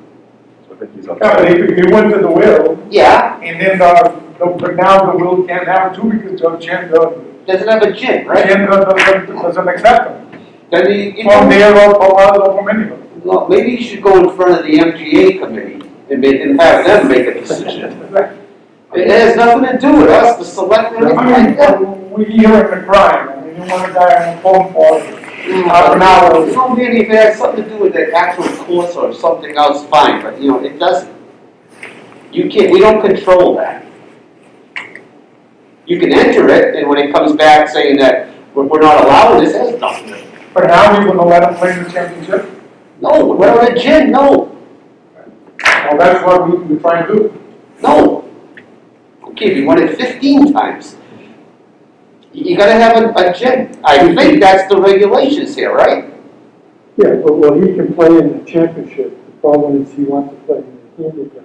So I think he's Yeah, but upset. he went to the will, Yeah, and then, but now the will can't have it too because the Jen doesn't have a gym, right? doesn't accept them. Then you From know, there or from us or from anyone. well, maybe you should go in front of the MGA committee and have them make a decision. It has nothing to do with us, the selectmen, anything like that. We hear the crime, you want a guy on the phone for half an hour. You know, maybe if it has something to do with the actual course or something else, fine, but it doesn't. You can't, we don't control that. You can enter it, and when it comes back saying that we're not allowing this, it has nothing But now you're gonna let him play in the championship? No, we're on a gin, no, Well, that's what we try to do. no. Okay, we won it 15 times. You gotta have a gin. I think that's the regulations here, right? Yeah, but, well, he can play in the championship. The problem is he wants to play in the handicap.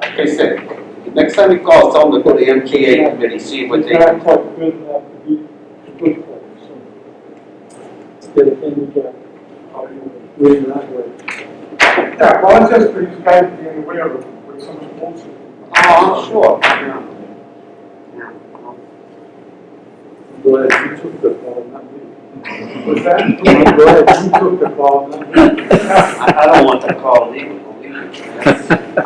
Like I said, next time we call, tell them to go to the MKA committee, see what He's they not can. quite good enough to be a good player, so. Get a handicap, win that way. Yeah, well, it's just for these guys being aware of with some bullshit. Oh, I'm sure. Yeah. I'm glad you took the call, not me. Was that? I'm glad you took the call, not me. I don't want the call either, believe me.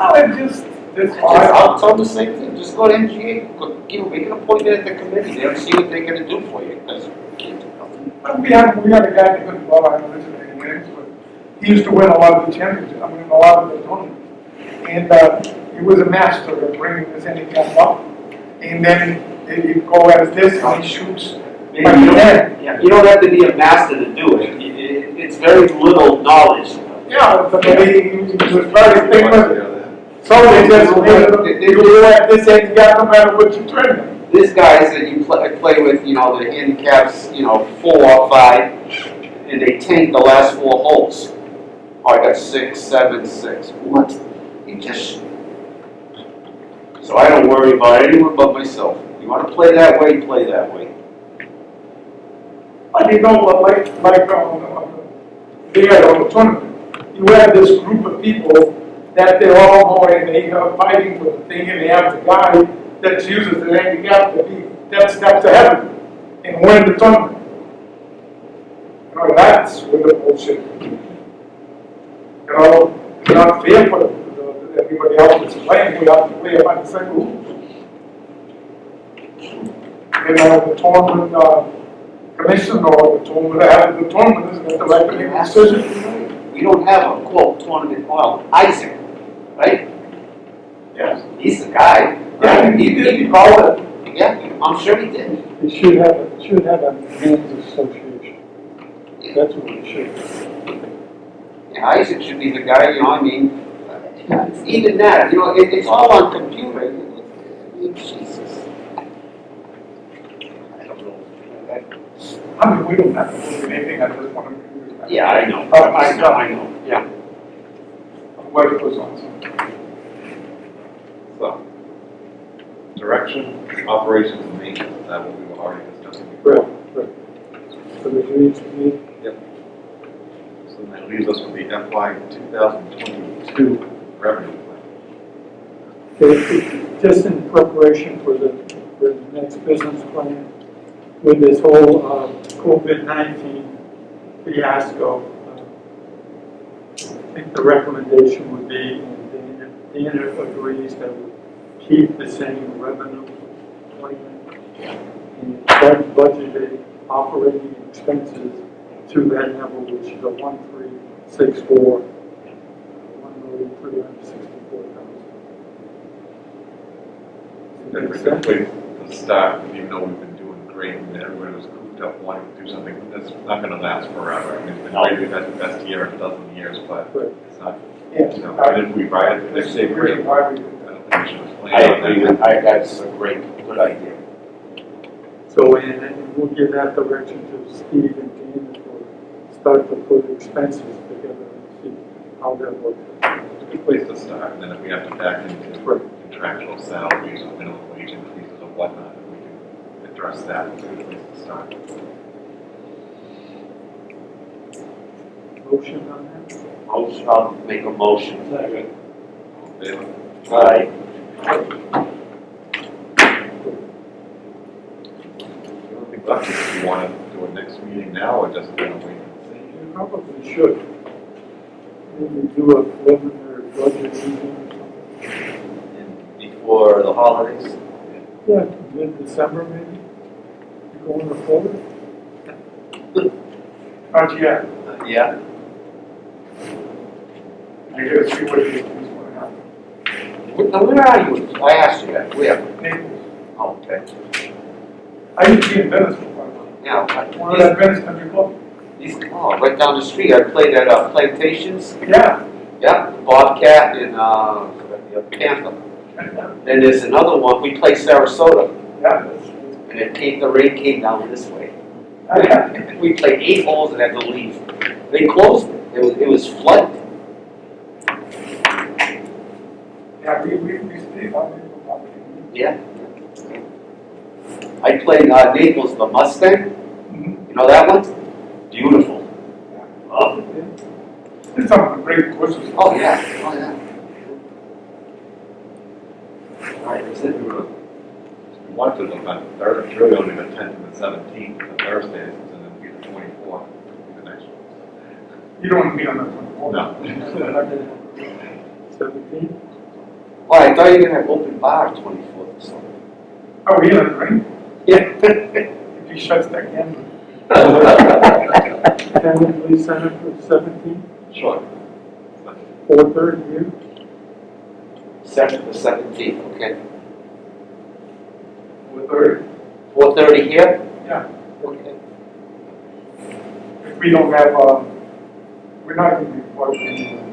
Oh, it just, it's I'll tell them the same thing, just go to MGA, make an appointment at the committee there and see what they're gonna do for you, because We had a guy that couldn't, well, I don't listen to any names, but he used to win a lot of the championships, I mean, a lot of the tournaments. And, he was a master at bringing this handicap up. And then he'd go as this and he shoots maybe like you don't, that. yeah, you don't have to be a master to do it. It's very little knowledge. Yeah, but he was very big with it. So they just, they do at this handicap no matter what you train them. This guys that you play with, you know, the handicaps, you know, 4 or 5, and they tank the last 4 holes. Oh, I got 6, 7, 6. What? You just. So I don't worry about anyone but myself. You want to play that way, play that way. But you know what, they had on the tournament, you have this group of people that they're all going and they are fighting for the thing and they have the guy that uses the handicap to be 10 steps ahead of them and win the tournament. You know, that's where the bullshit. You know, it's not fair for everybody else that's playing, we have to play by the same rules. You know, the tournament, commission or the tournament isn't the right to make a decision. We don't have a quote tournament. Well, Isaac, right? Yes. He's the guy. Yeah, he did, he called it. Yeah, I'm sure he did. It should have a men's association. That's what it should. Yeah, Isaac should be the guy. You know, I mean, even that. You know, it's all on computer. I mean, Jesus. I don't know. I mean, we don't have to do anything, I just want to. Yeah, I know. Oh, my God. I know. Yeah. What it was on something. So, direction, operations, and maintenance, that what we were already discussing before. Right. So the dreams meet. So that leaves us with the FY 2022 revenue plan. Just in preparation for the next business plan, with this whole COVID-19 fiasco, I think the recommendation would be, and Dana agrees, that we keep the same revenue plan and budgeted operating expenses to that level, which is a 1,364, 1,364,000. And we could place the start, even though we've been doing great and everybody was cooped up wanting to do something, that's not going to last forever. I mean, it's been great, we've had the best year in a dozen years, but Right. it's not, Yeah. you know, and if we buy it, they say great. Why we I don't think we should have planned I on agree that. with, that's a good idea. So, and we'll give that direction to Steve and Dana to start to put expenses together and see how that works. It's a good place to start, and then if we have to back into Right. contractual salaries or minimum wage increases or whatnot, then we can address that. It's a good place to start. Motion on that? I'll make a motion. All in favor? Aye. The only thing left is if you want to do a next meeting now or just kind of wait and You probably should. Maybe do a preliminary budget meeting or something. Before the holidays? Yeah, mid-December maybe? You going to Florida? Not yet, Yeah. I gotta see what it is going to happen. Where are you? I asked you that. Where? Naples. Oh, okay. I used to be in Venice for 5 months. Yeah. One of the advanced country club. Right down the street. I played at Plantations. Yeah. Yeah, Bobcat and Panther. Then there's another one. We play Sarasota, Yeah. and the rain came down this way. We played 8 holes and had to leave. They closed it. It was flooded. Yeah, we stayed on it. Yeah. I played Naples, the Mustang. You know that one? Beautiful. Oh, It's some great courses. oh yeah. Oh yeah. All right, that's it. We wanted them on Thursday, it's really only the 10th and the 17th, the Thursdays, and then it'll be the 24th, the next one. You don't want to be on that one. No. 17? Oh, I thought you were gonna have open bar 24th or something. Oh, he in right? Yeah. If he shuts that candle. Can we please sign up for the 17th? Sure. 4:30 here? The 17th. Okay. With her. 4:30 here. Yeah. Okay. If we don't have, we're not going to be working.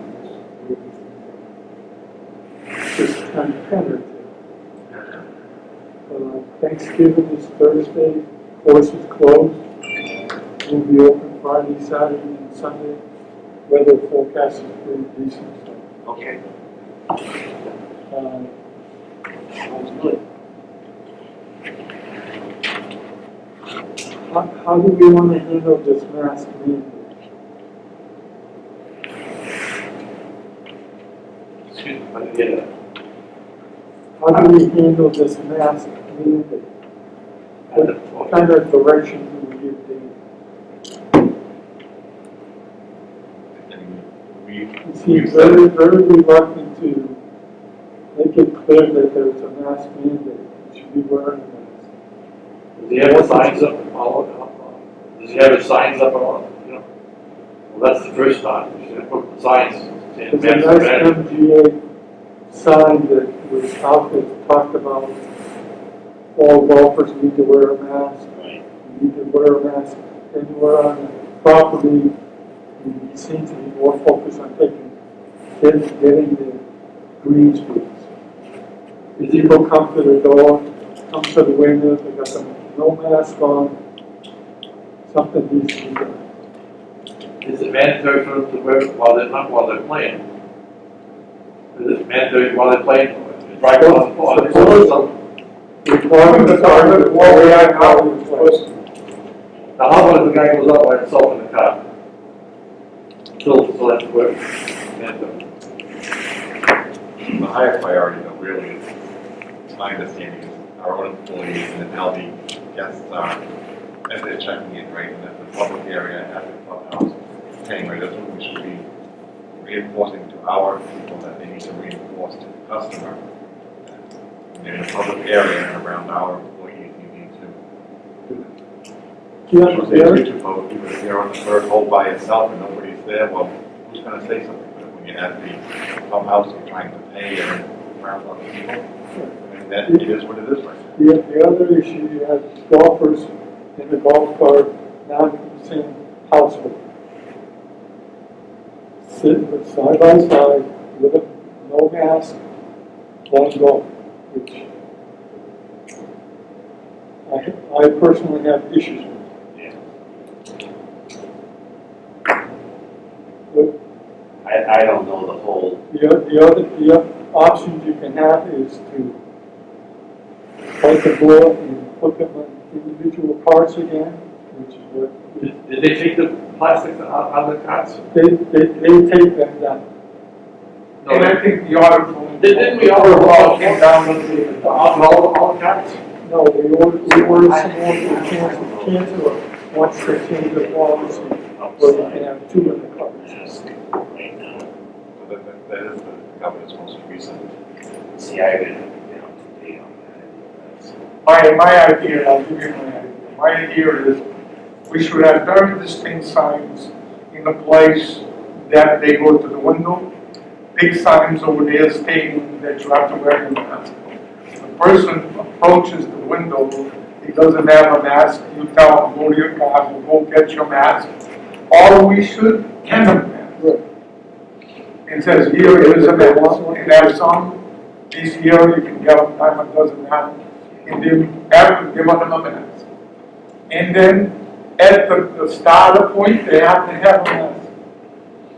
Just kind of tentative. Thanksgiving is Thursday, course is closed. We'll be open Friday, Saturday, and Sunday. Weather forecast is pretty decent, so. Okay. uh, Sounds good. How do we want to handle this mask mandate? Excuse me, I didn't get that. How do we handle this mask mandate? What kind of direction do we give Dave? We, He seems very, very reluctant to make it clear that there's a mask mandate. We should be wearing a mask. Does he have his signs up and all? Does he have his signs up and all? You know? Well, that's the first time. We should put the signs. saying There's a mask nice mandate. MGA sign that was out that talked about all golfers need to wear a mask. Right. You need to wear a mask anywhere on the property. We seem to be more focused on taking kids, getting the green screens. If people come to the door, come to the window, they got some no mask on, something needs to be done. Is it mandatory for them to wear it while they're playing? Is it mandatory while they're playing? Right on the ball. Requirements are that Well, we are now, it's supposed to. Now, how about if the guy goes out by himself in the car? Still that's work. Mandatory. the higher priority though really is, my understanding is our own employees and then how the guests are, as they're checking in, right, and at the public area, at the clubhouse, paying, right, that's what we should be reinforcing to our people that they need to reinforce to the customer. In the public area and around our employees, you need to do that. Yeah, If you're supposed to, if you're on the third hole by yourself and nobody's there, well, who's going to say something? But when you're at the clubhouse, you're trying to pay and around other people, I mean, that it is what it is right now. the other issue, you have golfers in the golf cart, not in the same household. Sitting side by side with a no mask, playing golf, which I personally have issues with. But I don't know the whole. the other options you can have is to take the ball and put them on individual carts again, which is what Did they take the plastics out of the carts? they take them down. And I think the audit. Didn't we all came down with all the carts? No, we ordered some more to cancel once they change the policy, where you can have 2 in the carts. So that is the governor's most recent. See, I haven't, paid on that. My idea, I'll give you my idea. My idea is we should have very distinct signs in a place that they go to the window. Big signs over there stating that you have to wear your mask. The person approaches the window, he doesn't have a mask, you tell him, go to your car, go get your mask. Or we should hand him a mask. It says, here is a mask, and have some, he's here, you can get him, time it doesn't have. And then have to give him a mask. And then at the starter point, they have to have a mask.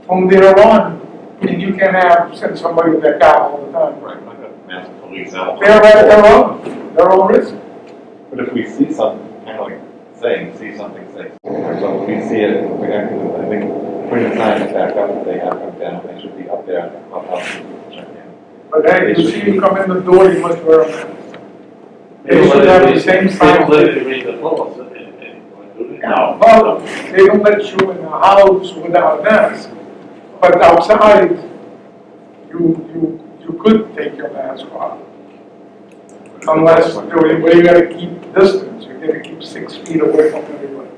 From there on, I mean, you can send somebody with their car all the time. Right, not gonna mask police out. They're at their own risk. But if we see something, kind of like saying, see something, say. So if we see it, we have to, I think, putting the signs back up, if they have come down, they should be up there at the clubhouse and check in. But hey, you see you come in the door, you must wear a mask. They should have the same They sign. don't let you read the laws, do they? No, well, they don't let you in the house without a mask. But outside, you could take your mask off. Unless, you gotta keep distance, you gotta keep 6 feet away from everybody.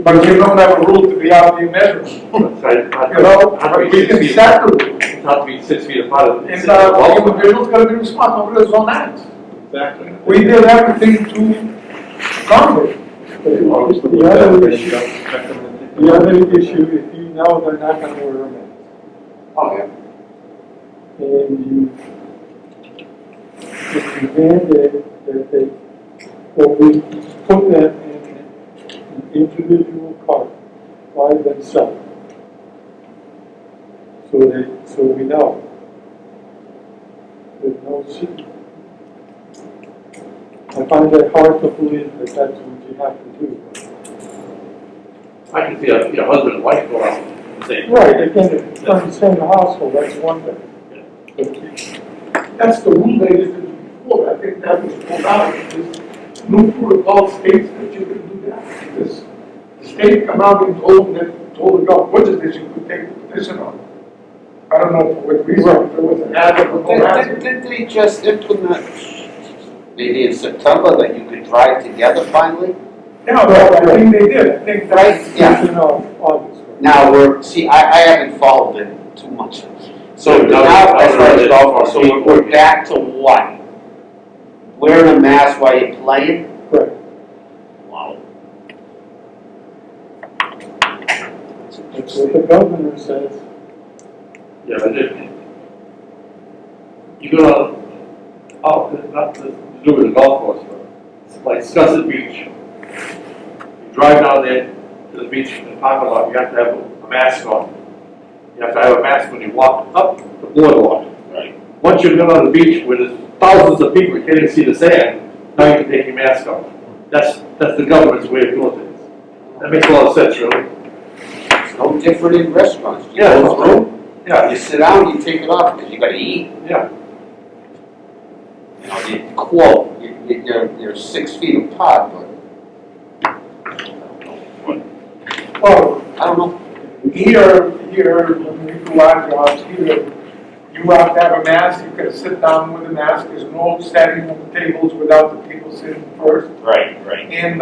But you don't have a rule to be out there measuring. You know, but we can set the rule. Not to be 6 feet apart. And the individual's gotta be responsible for his own acts. Exactly. We did everything to accommodate. The other issue, if you know they're not gonna wear a mask, Oh, yeah. and you, if you mandate that they, or we put them in an individual cart by themselves, so we know. There's no, I find it hard to believe that that's what you have to do. I can see your husband and wife go out and say. Right, again, if it's from the same household, that's one thing. But That's the rule they used to do before, I think that was pulled out. There's no protocol states that you can do that. Because the state come out and told the government that you could take the petition on. I don't know for what reason, if there was an hazard or no hazard. Didn't they just implement, maybe in September, that you could drive together finally? Yeah, well, I think they did, I think that's. Right, yeah. you know, August. Right? Now, I haven't followed it too much. So Yeah, now, as far as it's golf, for so people. we're back to what? Wearing a mask while you're playing? Right. Wow. That's what the governor says. Yeah, but you go not to do with the golf course, but like Scufford Beach. You drive down there to the beach in the parking lot, you have to have a mask on. You have to have a mask when you walk up the boardwalk. Right. Once you get on the beach where there's thousands of people, you can't even see the sand, now you can take your mask off. That's the government's way of doing things. That makes a lot of sense, really. It's no different in restaurants. You Yeah. go through, Yeah, you sit down, you take it off, because you gotta eat. yeah. You know, you quote, you're 6 feet apart, but, Well, I don't know. here, when we do our jobs here, you have to have a mask, you can sit down with a mask, there's no standing on the tables without the people sitting first. Right. And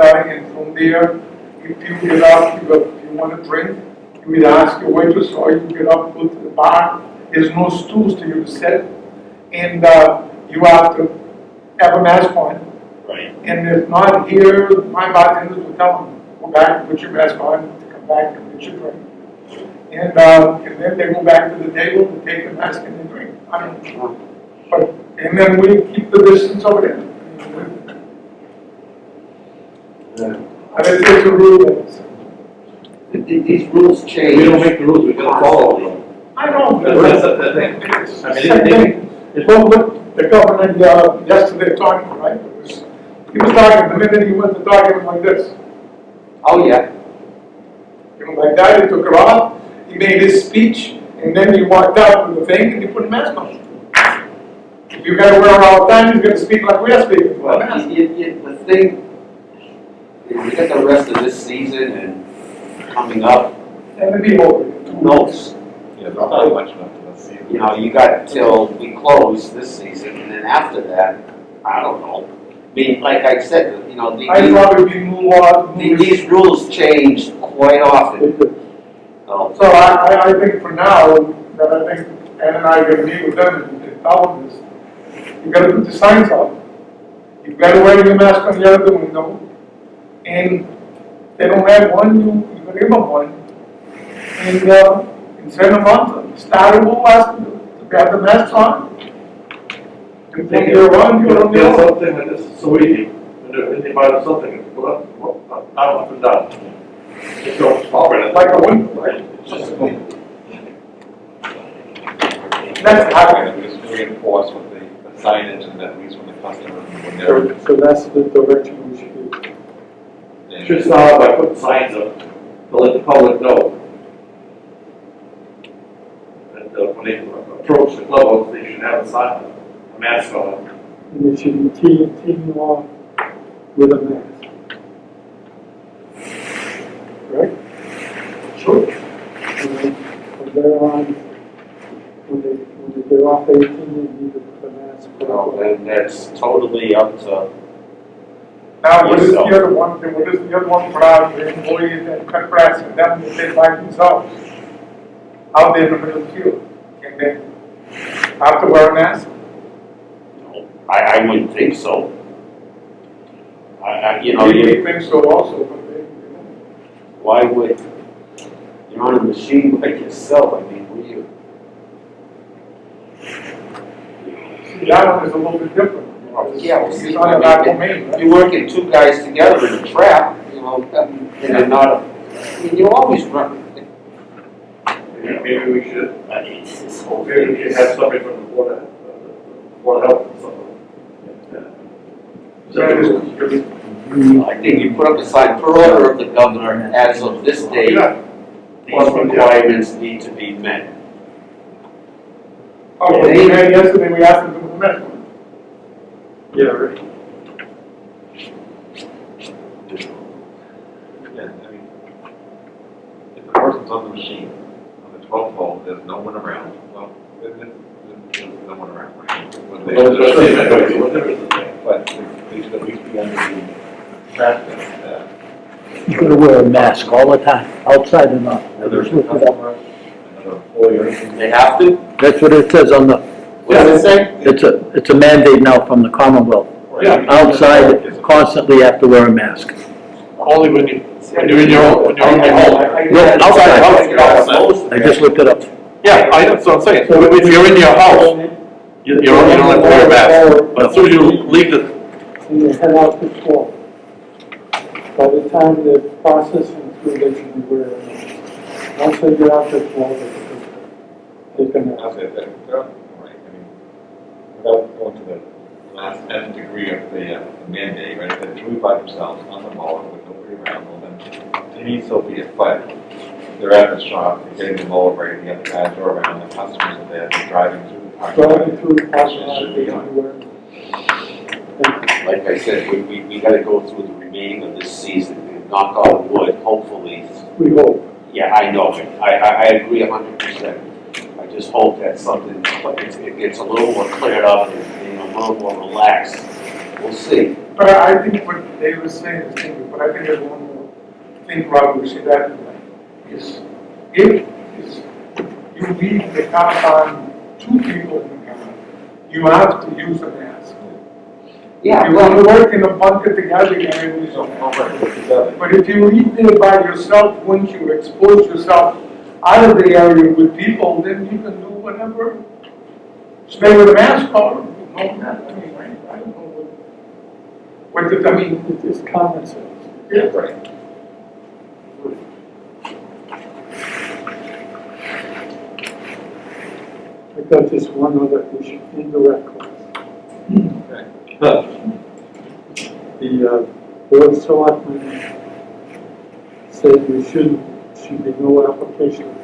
from there, if you get up, if you want to drink, you either ask your waitress or you get up, go to the bar. There's no stools to you to sit. And you have to have a mask on. Right. And if not here, my bartenders will tell them, go back, put your mask on, come back and get your drink. And then they go back to the table and take the mask and they drink. I mean, but, and then we keep the distance over there. And it's a rule that's, These rules change. We don't make the rules, we gotta follow them. I know, but That's the thing. it's I mean, the same thing. Well, look, the governor, yesterday talking, right? He was talking, the minute he went to talk, he was like this. Oh, yeah. You know, like that, he took it off, he made his speech, and then he walked out with the thing and he put a mask on. If you gotta wear it all the time, he's gonna speak like we are speaking, with a Well, mask. the thing, you know, we got the rest of this season and coming up, And it'd be over. who knows? Yeah, there's not much left of the season. You know, you got till we close this season, and then after that, I don't know. I mean, like I said, you know, I'd probably be new laws, these rules change quite often. They do. So, So I think for now, that I think Ann and I are gonna meet with them and tell them this. You gotta put the signs up. You've got to wear your mask on the other window, and they don't have one, you give them one. And send them on to start will ask them to have the mask on. And when you're on, you're on the There's other. something that is so easy, when they buy something, go up and down. Just don't stop it. Like a window, right? It's just, That's how We just reinforce with the signage and at least when the customer, when they're. So that's the direction we should do. it should start out by putting signs up to let the public know. And when they approach the clubhouse, they should have a sign, a mask on. And it should be team off with a mask. Right? Sure. When they're on, when they get off 18, they need to put a mask Well, on. then that's totally up to, Now, what is the other one, what is the other one for our employees that cut grass and them that they by themselves? Out there in the middle of the field, and they have to wear a mask? I wouldn't think so. You know, They think so also, but they, why would, you're on a machine like yourself, I mean, would you? see, that one is a little bit different. Yeah, well, see, It's on I a back mean, domain, right? You're working two guys together in a trap, you know, and they're not, I mean, you always run. Maybe we should, It's this whole maybe we thing should is, have somebody from the board of health or something. That is- I think you put up a sign, per order of the governor, as of this date, Yeah. these requirements need to be met. Oh, but we had yesterday, we asked them to implement it. Yeah, right. Yeah, I mean, if the person's on the machine, on the 12th hole, there's no one around, well, there's no one around. When they- But they should at least be under the practice that You gotta wear a mask all the time, outside and up. I whether just it's a looked it up. customer, another employee or anything. They have to? That's what it says on the, What does it say? it's a mandate now from the Commonwealth. Yeah. Outside, constantly have to wear a mask. Only when you're in your own, when you're in your home. Yeah, outside. Outside. I just looked it up. Yeah, that's what I'm saying. So if you're in your house, you don't have to wear a mask. But as soon as you leave the, And you head out to 12. By the time they're processing through, they should be wearing a mask. Once they get out to 12, they can, I'll say that, right, I mean, without going to the last nth degree of the mandate, right, if they're truly by themselves on the mower with nobody around them, then to me, so be it, but they're at the shop, they're getting the mower ready, the other guys are around, the customers are there, they're driving through the parking lot. driving through the parking lot, Should they be should on. be wearing. Like I said, we gotta go through the remaining of this season, and knock on wood, hopefully. We hope. Yeah, I know, I agree 100%. I just hope that something, it gets a little more cleared up and a little more relaxed. We'll see. But I think what Dave was saying is true, but I think there's one more thing, Rob, we should add to that, is if you leave the compound, two people in the compound, you have to use a mask. Yeah, If you want to work in a bunker together, you can use a So, mask. all right, put together. But if you leave there by yourself, once you expose yourself out of the area with people, then you can do whatever. Stay with a mask on, no mask, I mean, I don't know what did, I mean, It's just common sense. yeah. Right. I got just one other issue, indirect costs. The Board of Selectmen said there should be no application of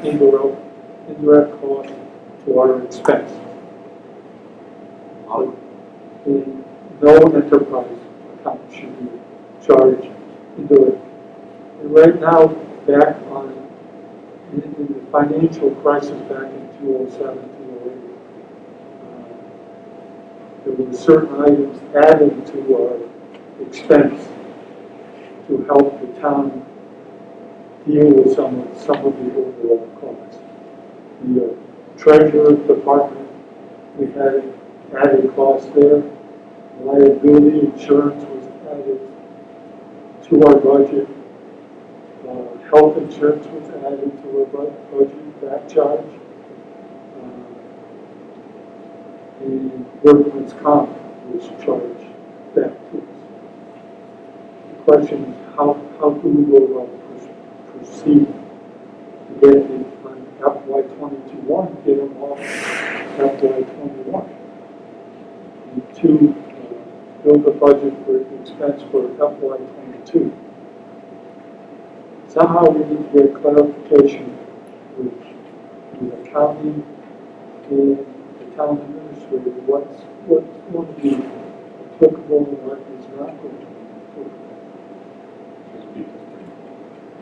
indirect cost to our expense. And no enterprise account should be charged indirect. And right now, back in the financial crisis back in 2007, 2008, there were certain items added to our expense to help the town deal with some of the overall costs. The treasurer department, we had added costs there. Liability insurance was added to our budget. Health insurance was added to our budget, that charge. And workman's comp was charged back to us. The question is, how do we go about proceed to get it on FY 22-1, get them off FY 21? And two, build a budget for expense for FY 22. Somehow we need to get clarification with accounting and the town administrator, what's going to be applicable and what is not going to be applicable.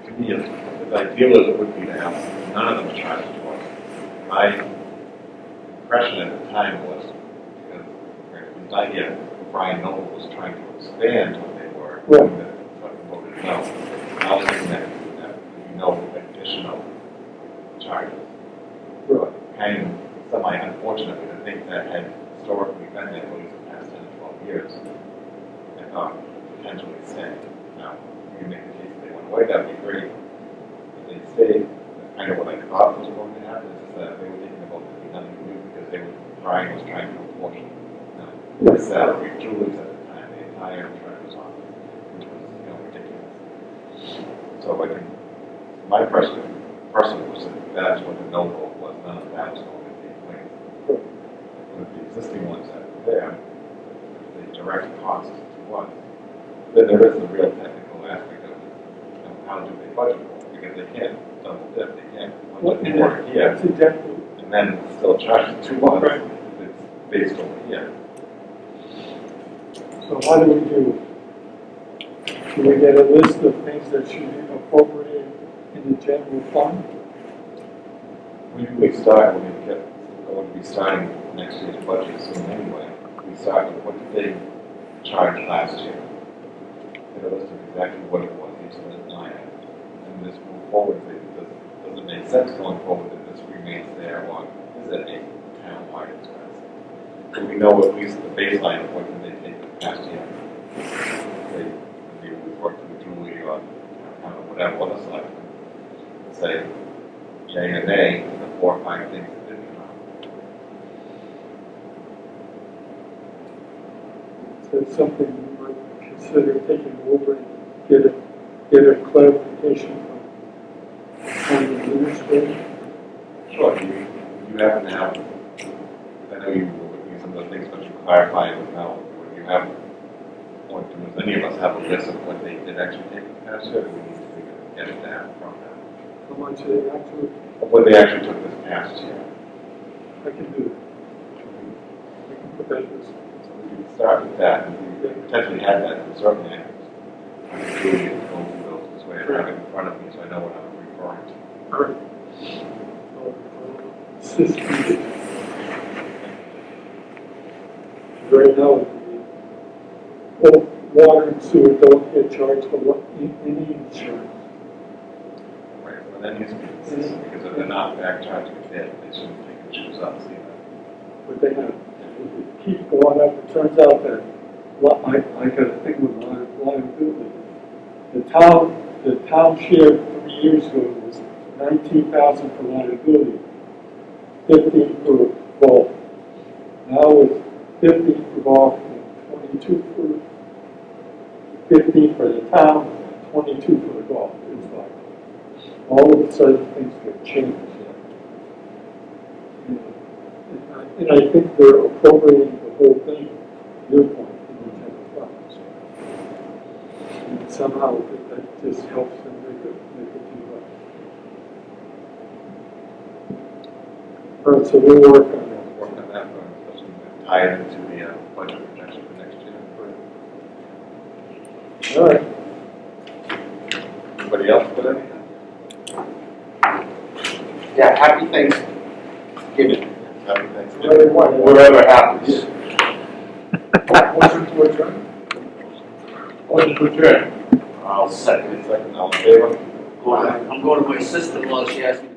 To me, as ideal as it would be to have none of them charged to us, my impression at the time was, because it was not yet, Brian Noble was trying to expand what they were, Right. that fucking voted no. Now it's that no additional charges. Right. Kind of semi-unfortunate, but I think that had historically been there for at least the past 10 to 12 years. I thought potentially staying. Now, you can make the case if they went away, that would be great. If they stayed, that's kind of what I thought was going to happen, is that they were thinking about doing nothing new because Brian was trying to apportion the salary to Julie's at the time, the entire trend was on, which was, ridiculous. So I think my person was that that's what the no vote was, none of that was going to be in place. With the existing ones that were there, the direct cost to us, then there is the real technical aspect of it. How do they budget for it? Because they can't double dip, they can't budget for it here, That's exactly. and then still charge it to us. Right. It's based over here. So how do we do? Do we get a list of things that should be appropriated in the general fund? We usually start when we get going to be starting next year's budget soon anyway. We start with what did they charge last year? Get a list of exactly what it was each of the line items. And just move forward. Does it make sense going forward that this remains there, or is it a town-wide expense? So we know at least the baseline of what did they take the past year. Maybe we worked with Julie or whatever other selectmen. Say, yay or nay, the 4 or 5 things that didn't come out. So it's something we might consider taking over and get a clarification from the administrator. Sure, you happen to have, I know you were looking at some of the things, but you clarified with Mel, would you have, or does any of us have a list of what they did actually take the past year, or do we need to get it down from them? How much they actually, Of what they actually took this past year? I can do it. I can put that in this. So we can start with that, and we potentially had that, and certainly I can do it and go through those this way, and have it in front of me, so I know what I'm referring to. All right. System. Right now, water and sewer don't get charged for any insurance. Right, well, that needs to be consistent, because if they're not back charging it, they shouldn't take the shoes off, see that. But they have, it keeps going up. It turns out that, well, I got a thing with liability. The town share 3 years ago was 19,000 for liability, 15 for golf. Now it's 15 for golf and 22 for 15 for the town, 22 for the golf. It's like all of a sudden things get changed. And I think they're appropriating the whole thing, your point, in the general fund. And somehow that just helps them make it do well. All right, so we'll work on that. Work on that, but especially tie it into the budget projection for next year. All right. Anybody else put anything? Yeah, happy Thanksgiving, Happy Thanksgiving. whatever happens. Motion to adjourn. Motion to adjourn. I'll second it. Second, all in favor? I'm going to my sister-in-law, she asked me to